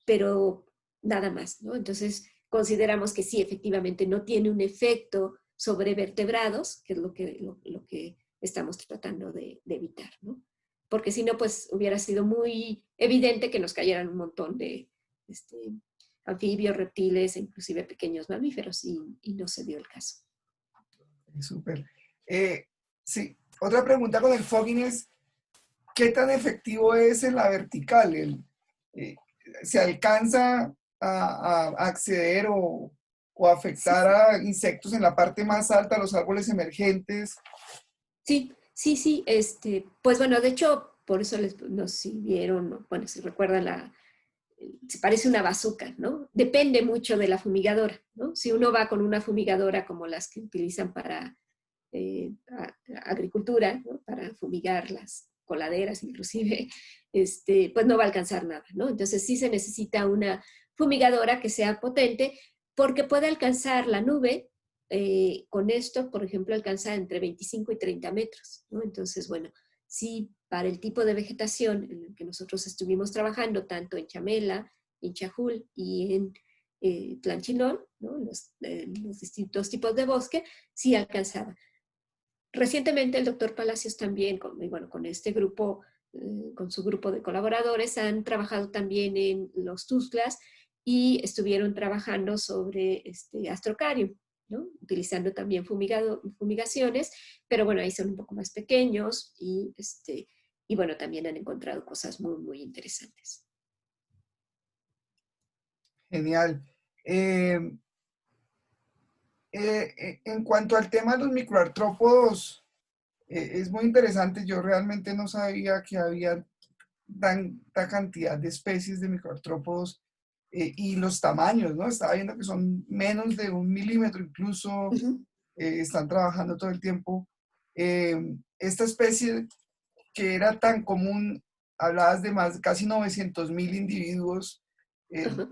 pero nada más, ¿no? Entonces consideramos que sí, efectivamente no tiene un efecto sobre vertebrados, que es lo que estamos tratando de evitar, ¿no? Porque si no, pues hubiera sido muy evidente que nos cayeran un montón de anfibios, reptiles e inclusive pequeños mamíferos, y no se dio el caso. Súper. Sí, otra pregunta con el fogging es, ¿qué tan efectivo es en la vertical? Eh, ¿Se alcanza a acceder o Sí, afectar a insectos en la parte más alta, los árboles emergentes? sí, sí, sí, pues bueno, de hecho, por eso nos sirvieron, bueno, si recuerdan, se parece una bazuca, ¿no? Depende mucho de la fumigadora, ¿no? Si uno va con una fumigadora como las que utilizan para agricultura, ¿no? Para fumigar las coladeras inclusive, pues no va a alcanzar nada, ¿no? Entonces sí se necesita una fumigadora que sea potente porque puede alcanzar la nube, con esto, por ejemplo, alcanza entre 25 y 30 metros, ¿no? Entonces, bueno, sí, para el tipo de vegetación en el que nosotros estuvimos trabajando, tanto en Chamela, en Chajul y en Tlanchinol, ¿no? Los distintos tipos de bosque, sí alcanzaba. Recientemente el doctor Palacios también, con este grupo, con su grupo de colaboradores, han trabajado también en los Tuzlas y estuvieron trabajando sobre astrocarium, ¿no? Utilizando también fumigaciones, pero bueno, ahí son un poco más pequeños y bueno, también han encontrado cosas muy, muy interesantes. Genial. Eh, en cuanto al tema de los microartrópodos, es muy interesante. Yo realmente no sabía que había tanta cantidad de especies de microartrópodos y los tamaños, ¿no? Estaba viendo que son menos de 1 milímetro, incluso Ujú, están trabajando todo el tiempo. Esta especie que era tan común, hablabas de más, casi 900.000 individuos. eh, ajá.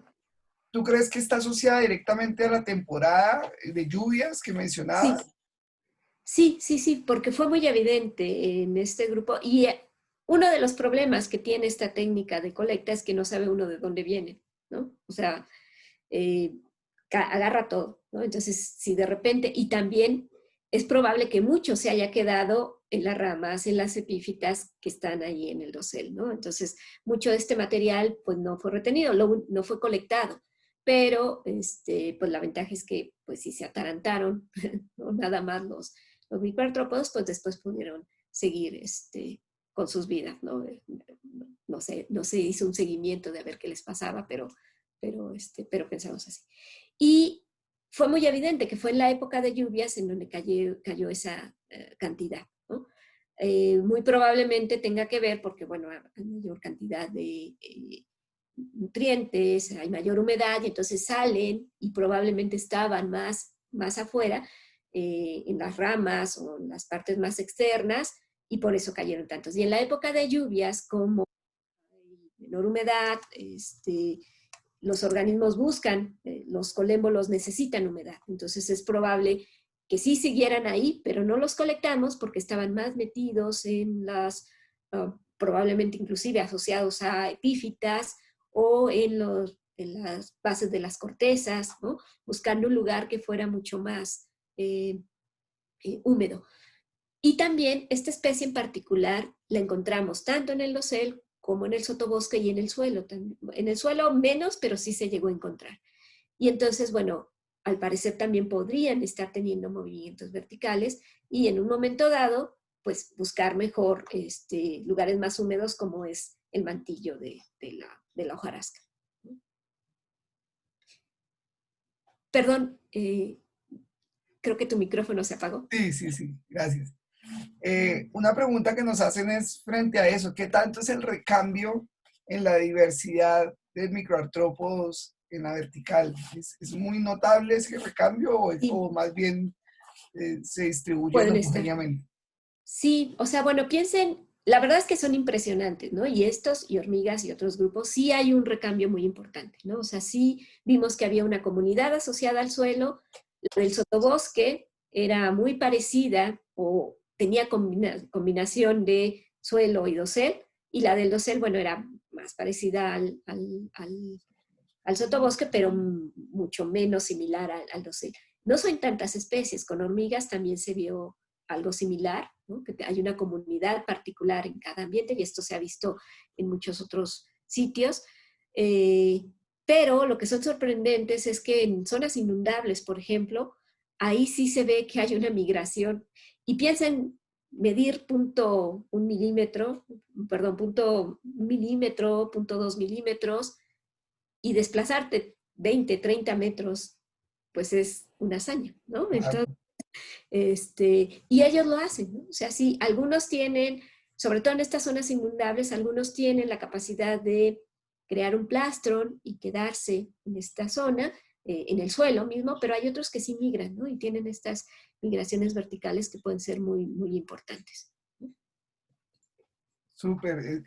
¿Tú crees que está asociada directamente a la temporada de lluvias que Sí, mencionabas? sí, sí, sí, porque fue muy evidente en este grupo y uno de los problemas que tiene esta técnica de colecta es que no sabe uno de dónde viene, ¿no? O sea, eh, agarra todo, ¿no? Entonces, si de repente, y también es probable que mucho se haya quedado en las ramas, en las epífitas que están ahí en el dosel, ¿no? Entonces, mucho de este material pues no fue retenido, no fue colectado, pero pues la ventaja es que pues si se atarantaron, ¿no? Nada más los microartrópodos, pues después pudieron seguir con sus vidas, ¿no? No se hizo un seguimiento de a ver qué les pasaba, pero pensamos así. Y fue muy evidente que fue en la época de lluvias en donde cayó esa cantidad, ¿no? Muy probablemente tenga que ver porque, bueno, hay mayor cantidad de nutrientes, hay mayor humedad y entonces salen y probablemente estaban más afuera, en las ramas o en las partes más externas, y por eso cayeron tantos. Y en la época de lluvias, como hay menor humedad, los organismos buscan, los colémbolos necesitan humedad, entonces es probable que sí siguieran ahí, pero no los colectamos porque estaban más metidos en probablemente inclusive asociados a epífitas o en las bases de las cortezas, ¿no? Buscando un lugar que fuera mucho más húmedo. Y también esta especie en particular la encontramos tanto en el dosel como en el sotobosque y en el suelo. En el suelo menos, pero sí se llegó a encontrar. Y entonces, bueno, al parecer también podrían estar teniendo movimientos verticales y en un momento dado pues buscar mejor lugares más húmedos como es el mantillo de la hojarasca. Perdón, creo que tu micrófono se apagó. Sí, sí, sí, gracias. Una pregunta que nos hacen es frente a eso, ¿qué tanto es el recambio en la diversidad de microartrópodos en la vertical? ¿Es muy notable ese recambio Sí, o más bien se distribuyen pueden estar. homogéneamente? Sí, o sea, bueno, piensen, la verdad es que son impresionantes, ¿no? Y estos, y hormigas y otros grupos, sí hay un recambio muy importante, ¿no? O sea, sí vimos que había una comunidad asociada al suelo, la del sotobosque era muy parecida o tenía combinación de suelo y dosel, y la del dosel, bueno, era más parecida al sotobosque, pero mucho menos similar al dosel. No son tantas especies, con hormigas también se vio algo similar, ¿no? Que hay una comunidad particular en cada ambiente y esto se ha visto en muchos otros sitios. Pero lo que son sorprendentes es que en zonas inundables, por ejemplo, ahí sí se ve que hay una migración. Y piensen medir punto un milímetro, perdón, punto un milímetro, punto 2 milímetros, y desplazarte 20, 30 metros, pues es una hazaña, ¿no? Entonces, y ellos lo hacen, ¿no? O sea, sí, algunos tienen, sobre todo en estas zonas inundables, algunos tienen la capacidad de crear un plastrón y quedarse en esta zona, en el suelo mismo, pero hay otros que sí migran, ¿no? Y tienen estas migraciones verticales que pueden ser muy, muy importantes. Súper,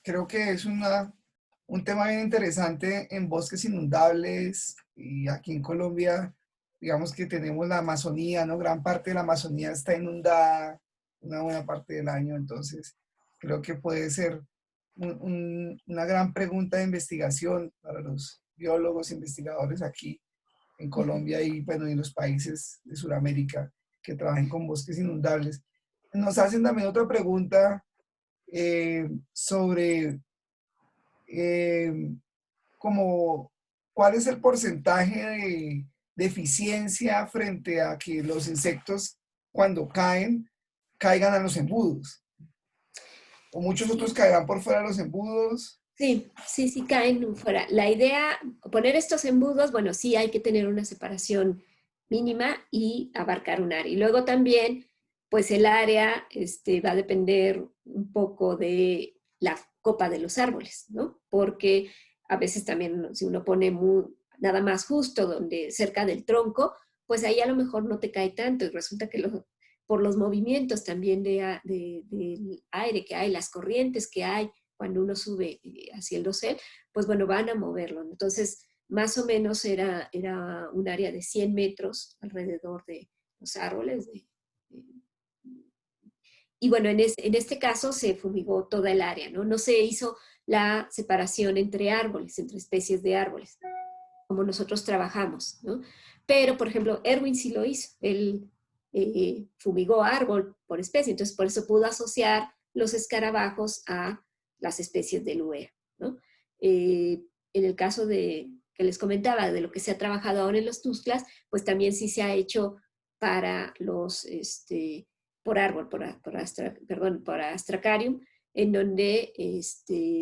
creo que es un tema bien interesante en bosques inundables y aquí en Colombia, digamos que tenemos la Amazonía, ¿no? Gran parte de la Amazonía está inundada una buena parte del año, entonces creo que puede ser una gran pregunta de investigación para los biólogos, investigadores aquí en Colombia y bueno, en los países de Sudamérica que trabajen con bosques inundables. Nos hacen también otra pregunta sobre eh, como cuál es el porcentaje de eficiencia frente a que los insectos cuando caen, caigan a los embudos. O muchos otros Sí, caerán por fuera de los embudos. sí, sí, sí caen fuera. La idea, poner estos embudos, bueno, sí hay que tener una separación mínima y abarcar un área. Y luego también, pues el área va a depender un poco de la copa de los árboles, ¿no? Porque a veces también si uno pone nada más justo donde cerca del tronco, pues ahí a lo mejor no te cae tanto y resulta que por los movimientos también del aire que hay, las corrientes que hay, cuando uno sube hacia el dosel, pues bueno, van a moverlo. Entonces, más o menos era un área de 100 metros alrededor de los árboles. Y bueno, en este caso se fumigó toda el área, ¿no? No se hizo la separación entre árboles, entre especies de árboles, como nosotros trabajamos, ¿no? Pero, por ejemplo, Erwin sí lo hizo. Él fumigó árbol por especie, entonces por eso pudo asociar los escarabajos a las especies del UEA, ¿no? En el caso que les comentaba, de lo que se ha trabajado ahora en los Tuxtlas, pues también sí se ha hecho para los, por árbol, por Astracarium, en donde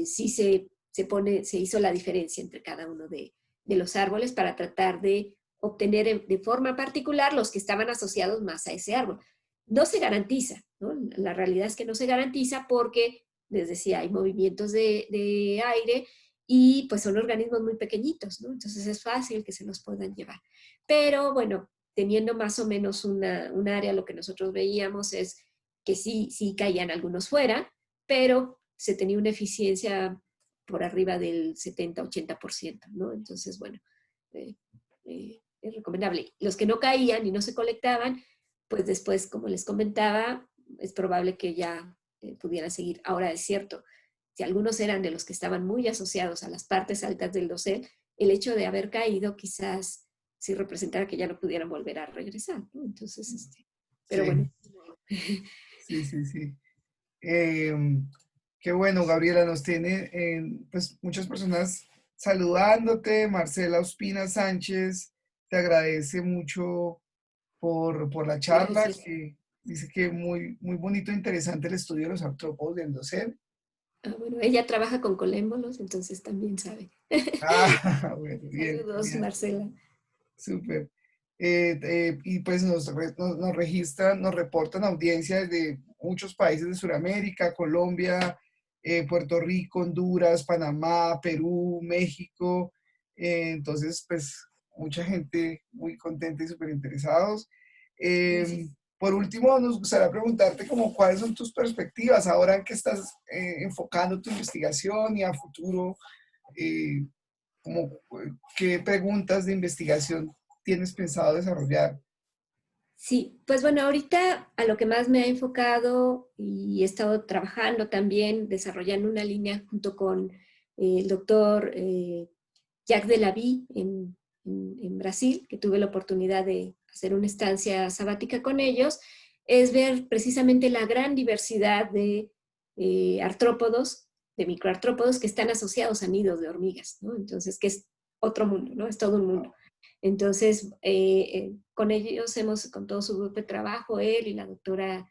sí se hizo la diferencia entre cada uno de los árboles para tratar de obtener de forma particular los que estaban asociados más a ese árbol. No se garantiza, ¿no? La realidad es que no se garantiza porque, les decía, hay movimientos de aire y pues son organismos muy pequeñitos, ¿no? Entonces es fácil que se los puedan llevar. Pero bueno, teniendo más o menos un área, lo que nosotros veíamos es que sí caían algunos fuera, pero se tenía una eficiencia por arriba del 70-80%, ¿no? Entonces, bueno, eh, es recomendable. Los que no caían y no se colectaban, pues después, como les comentaba, es probable que ya pudieran seguir. Ahora es cierto, si algunos eran de los que estaban muy asociados a las partes altas del dosel, el hecho de haber caído quizás sí representara que ya no pudieran volver a regresar, ¿no? Entonces, pero bueno. Sí, sí, sí, sí. Eh, Qué bueno, Gabriela, nos tiene pues muchas personas saludándote. Marcela Ospina Sánchez te agradece mucho por la charla Gracias. dice que muy bonito e interesante el estudio de los artrópodos del dosel. Ah, bueno, ella trabaja con colémbolos, entonces también sabe. Ah, bueno, bien, Saludos, genial, Marcela. súper. Y pues nos registran, nos reportan audiencias de muchos países de Sudamérica, Colombia, Puerto Rico, Honduras, Panamá, Perú, México. Entonces, pues mucha gente muy contenta y súper interesados. Gracias. Por último, nos gustaría preguntarte como cuáles son tus perspectivas ahora en que estás enfocando tu investigación y a futuro, eh, como, qué preguntas de investigación tienes pensado desarrollar. Sí, pues bueno, ahorita a lo que más me ha enfocado y he estado trabajando también, desarrollando una línea junto con el doctor Jacques Delavie en Brasil, que tuve la oportunidad de hacer una estancia sabática con ellos, es ver precisamente la gran diversidad de artrópodos, de microartrópodos que están asociados a nidos de hormigas, ¿no? Entonces, que es otro mundo, ¿no? Es todo un mundo. Entonces, con ellos con todo su grupo de trabajo, él y la doctora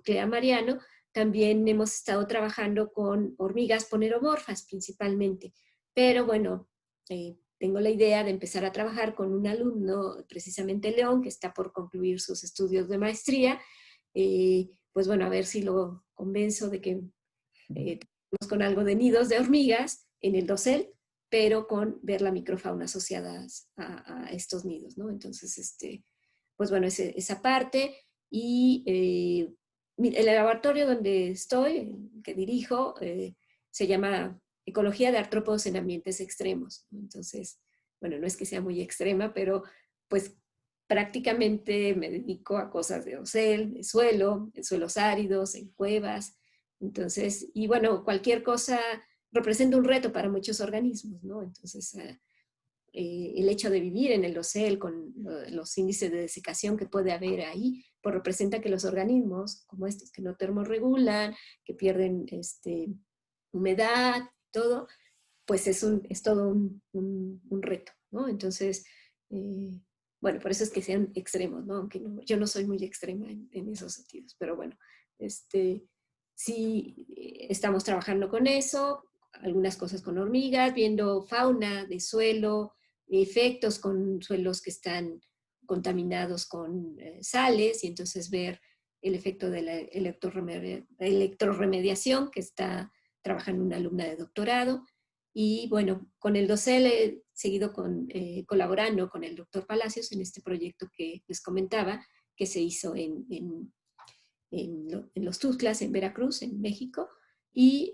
Clea Mariano, también hemos estado trabajando con hormigas poneromorfas principalmente. Pero bueno, tengo la idea de empezar a trabajar con un alumno, precisamente León, que está por concluir sus estudios de maestría. Pues bueno, a ver si lo convenzo de que con algo de nidos de hormigas en el dosel, pero con ver la microfauna asociada a estos nidos, ¿no? Entonces, pues bueno, esa parte. Y el laboratorio donde estoy, que dirijo, se llama Ecología de Artrópodos en Ambientes Extremos, ¿no? Entonces, bueno, no es que sea muy extrema, pero pues prácticamente me dedico a cosas de dosel, de suelo, en suelos áridos, en cuevas. Entonces, y bueno, cualquier cosa representa un reto para muchos organismos, ¿no? Entonces, el hecho de vivir en el dosel con los índices de desecación que puede haber ahí, pues representa que los organismos como estos que no termorregulan, que pierden humedad, todo, pues es todo un reto, ¿no? Entonces, eh, bueno, por eso es que sean extremos, ¿no? Aunque no, yo no soy muy extrema en esos sentidos, pero bueno, sí estamos trabajando con eso, algunas cosas con hormigas, viendo fauna de suelo, efectos con suelos que están contaminados con sales y entonces ver el efecto de la electroremediación que está trabajando una alumna de doctorado. Y bueno, con el dosel he seguido colaborando con el doctor Palacios en este proyecto que les comentaba, que se hizo en los Tuxtlas, en Veracruz, en México. Y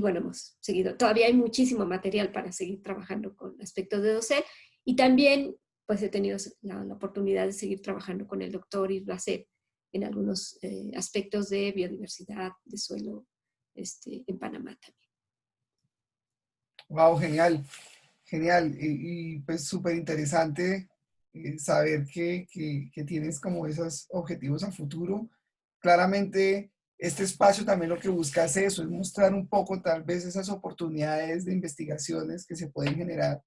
bueno, hemos seguido, todavía hay muchísimo material para seguir trabajando con aspectos de dosel. Y también, pues he tenido la oportunidad de seguir trabajando con el doctor Isbacet en algunos aspectos de biodiversidad de suelo en Panamá también. Wow, genial, genial. Pues súper interesante saber que tienes como esos objetivos a futuro. Claramente, este espacio también lo que busca es eso, es mostrar un poco tal vez esas oportunidades de investigaciones que se pueden generar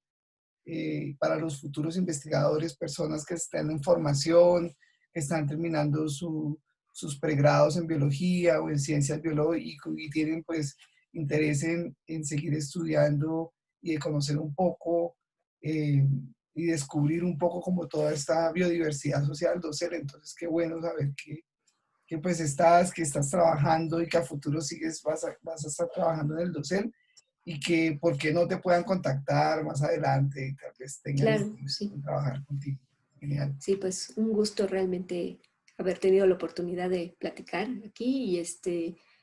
para los futuros investigadores, personas que están en formación, que están terminando sus pregrados en biología o en ciencias biológicas y tienen pues interés en seguir estudiando y de conocer un poco y descubrir un poco como toda esta biodiversidad social docente. Entonces, qué bueno saber que pues que estás trabajando y que a futuro vas a estar trabajando en el docente y que por qué no te puedan contactar más adelante y tal vez tengan Claro, interés sí. en trabajar contigo. Genial. Sí, pues un gusto realmente haber tenido la oportunidad de platicar aquí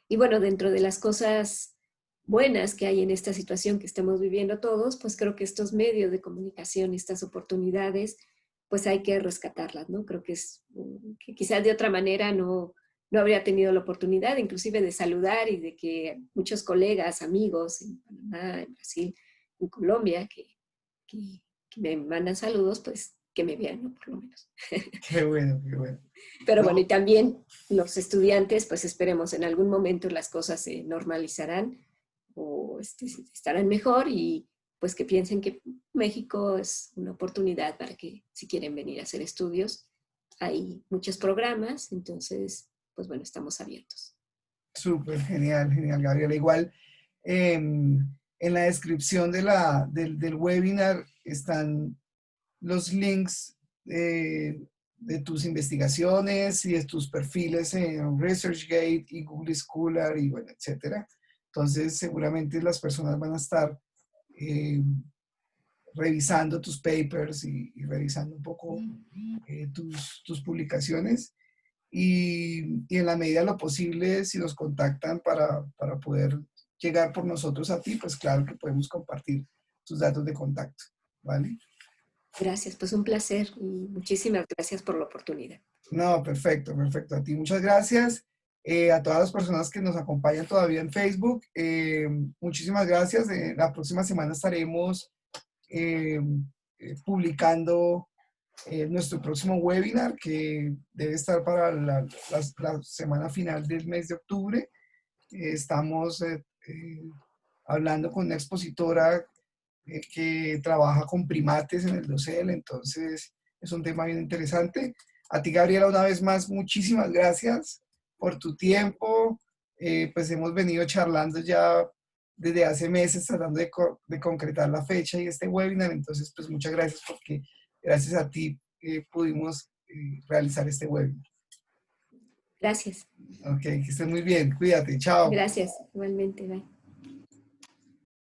y bueno, dentro de las cosas buenas que hay en esta situación que estamos viviendo todos, pues creo que estos medios de comunicación y estas oportunidades, pues hay que rescatarlas, ¿no? Creo que que quizás de otra manera no habría tenido la oportunidad inclusive de saludar y de que muchos colegas, amigos en Panamá, en Brasil, en Colombia, que me mandan saludos, pues que me vean, ¿no? Por lo menos. Qué bueno, qué bueno. Pero No, bueno, y también los estudiantes, pues esperemos en algún momento las cosas se normalizarán o estarán mejor y pues que piensen que México es una oportunidad para que si quieren venir a hacer estudios, hay muchos programas, entonces, pues bueno, estamos abiertos. Súper, genial, genial, Gabriela. Igual, en la descripción del webinar están los links de tus investigaciones y de tus perfiles en ResearchGate y Google Scholar y bueno, etcétera. Entonces, seguramente las personas van a estar revisando tus papers y revisando un poco tus publicaciones. Y en la medida de lo posible, si nos contactan para poder llegar por nosotros a ti, pues claro que podemos compartir tus datos de contacto, ¿vale? Gracias, pues un placer y muchísimas gracias por la oportunidad. No, perfecto, perfecto. A ti muchas gracias. A todas las personas que nos acompañan todavía en Facebook, muchísimas gracias. La próxima semana estaremos eh, publicando nuestro próximo webinar, que debe estar para la semana final del mes de octubre. Estamos hablando con una expositora que trabaja con primates en el dosel, entonces es un tema bien interesante. A ti, Gabriela, una vez más, muchísimas gracias por tu tiempo. Pues hemos venido charlando ya desde hace meses tratando de concretar la fecha y este webinar, entonces pues muchas gracias porque gracias a ti pudimos realizar este webinar. Gracias. Ok, que estés muy bien, cuídate, chao. Gracias, igualmente. Bye.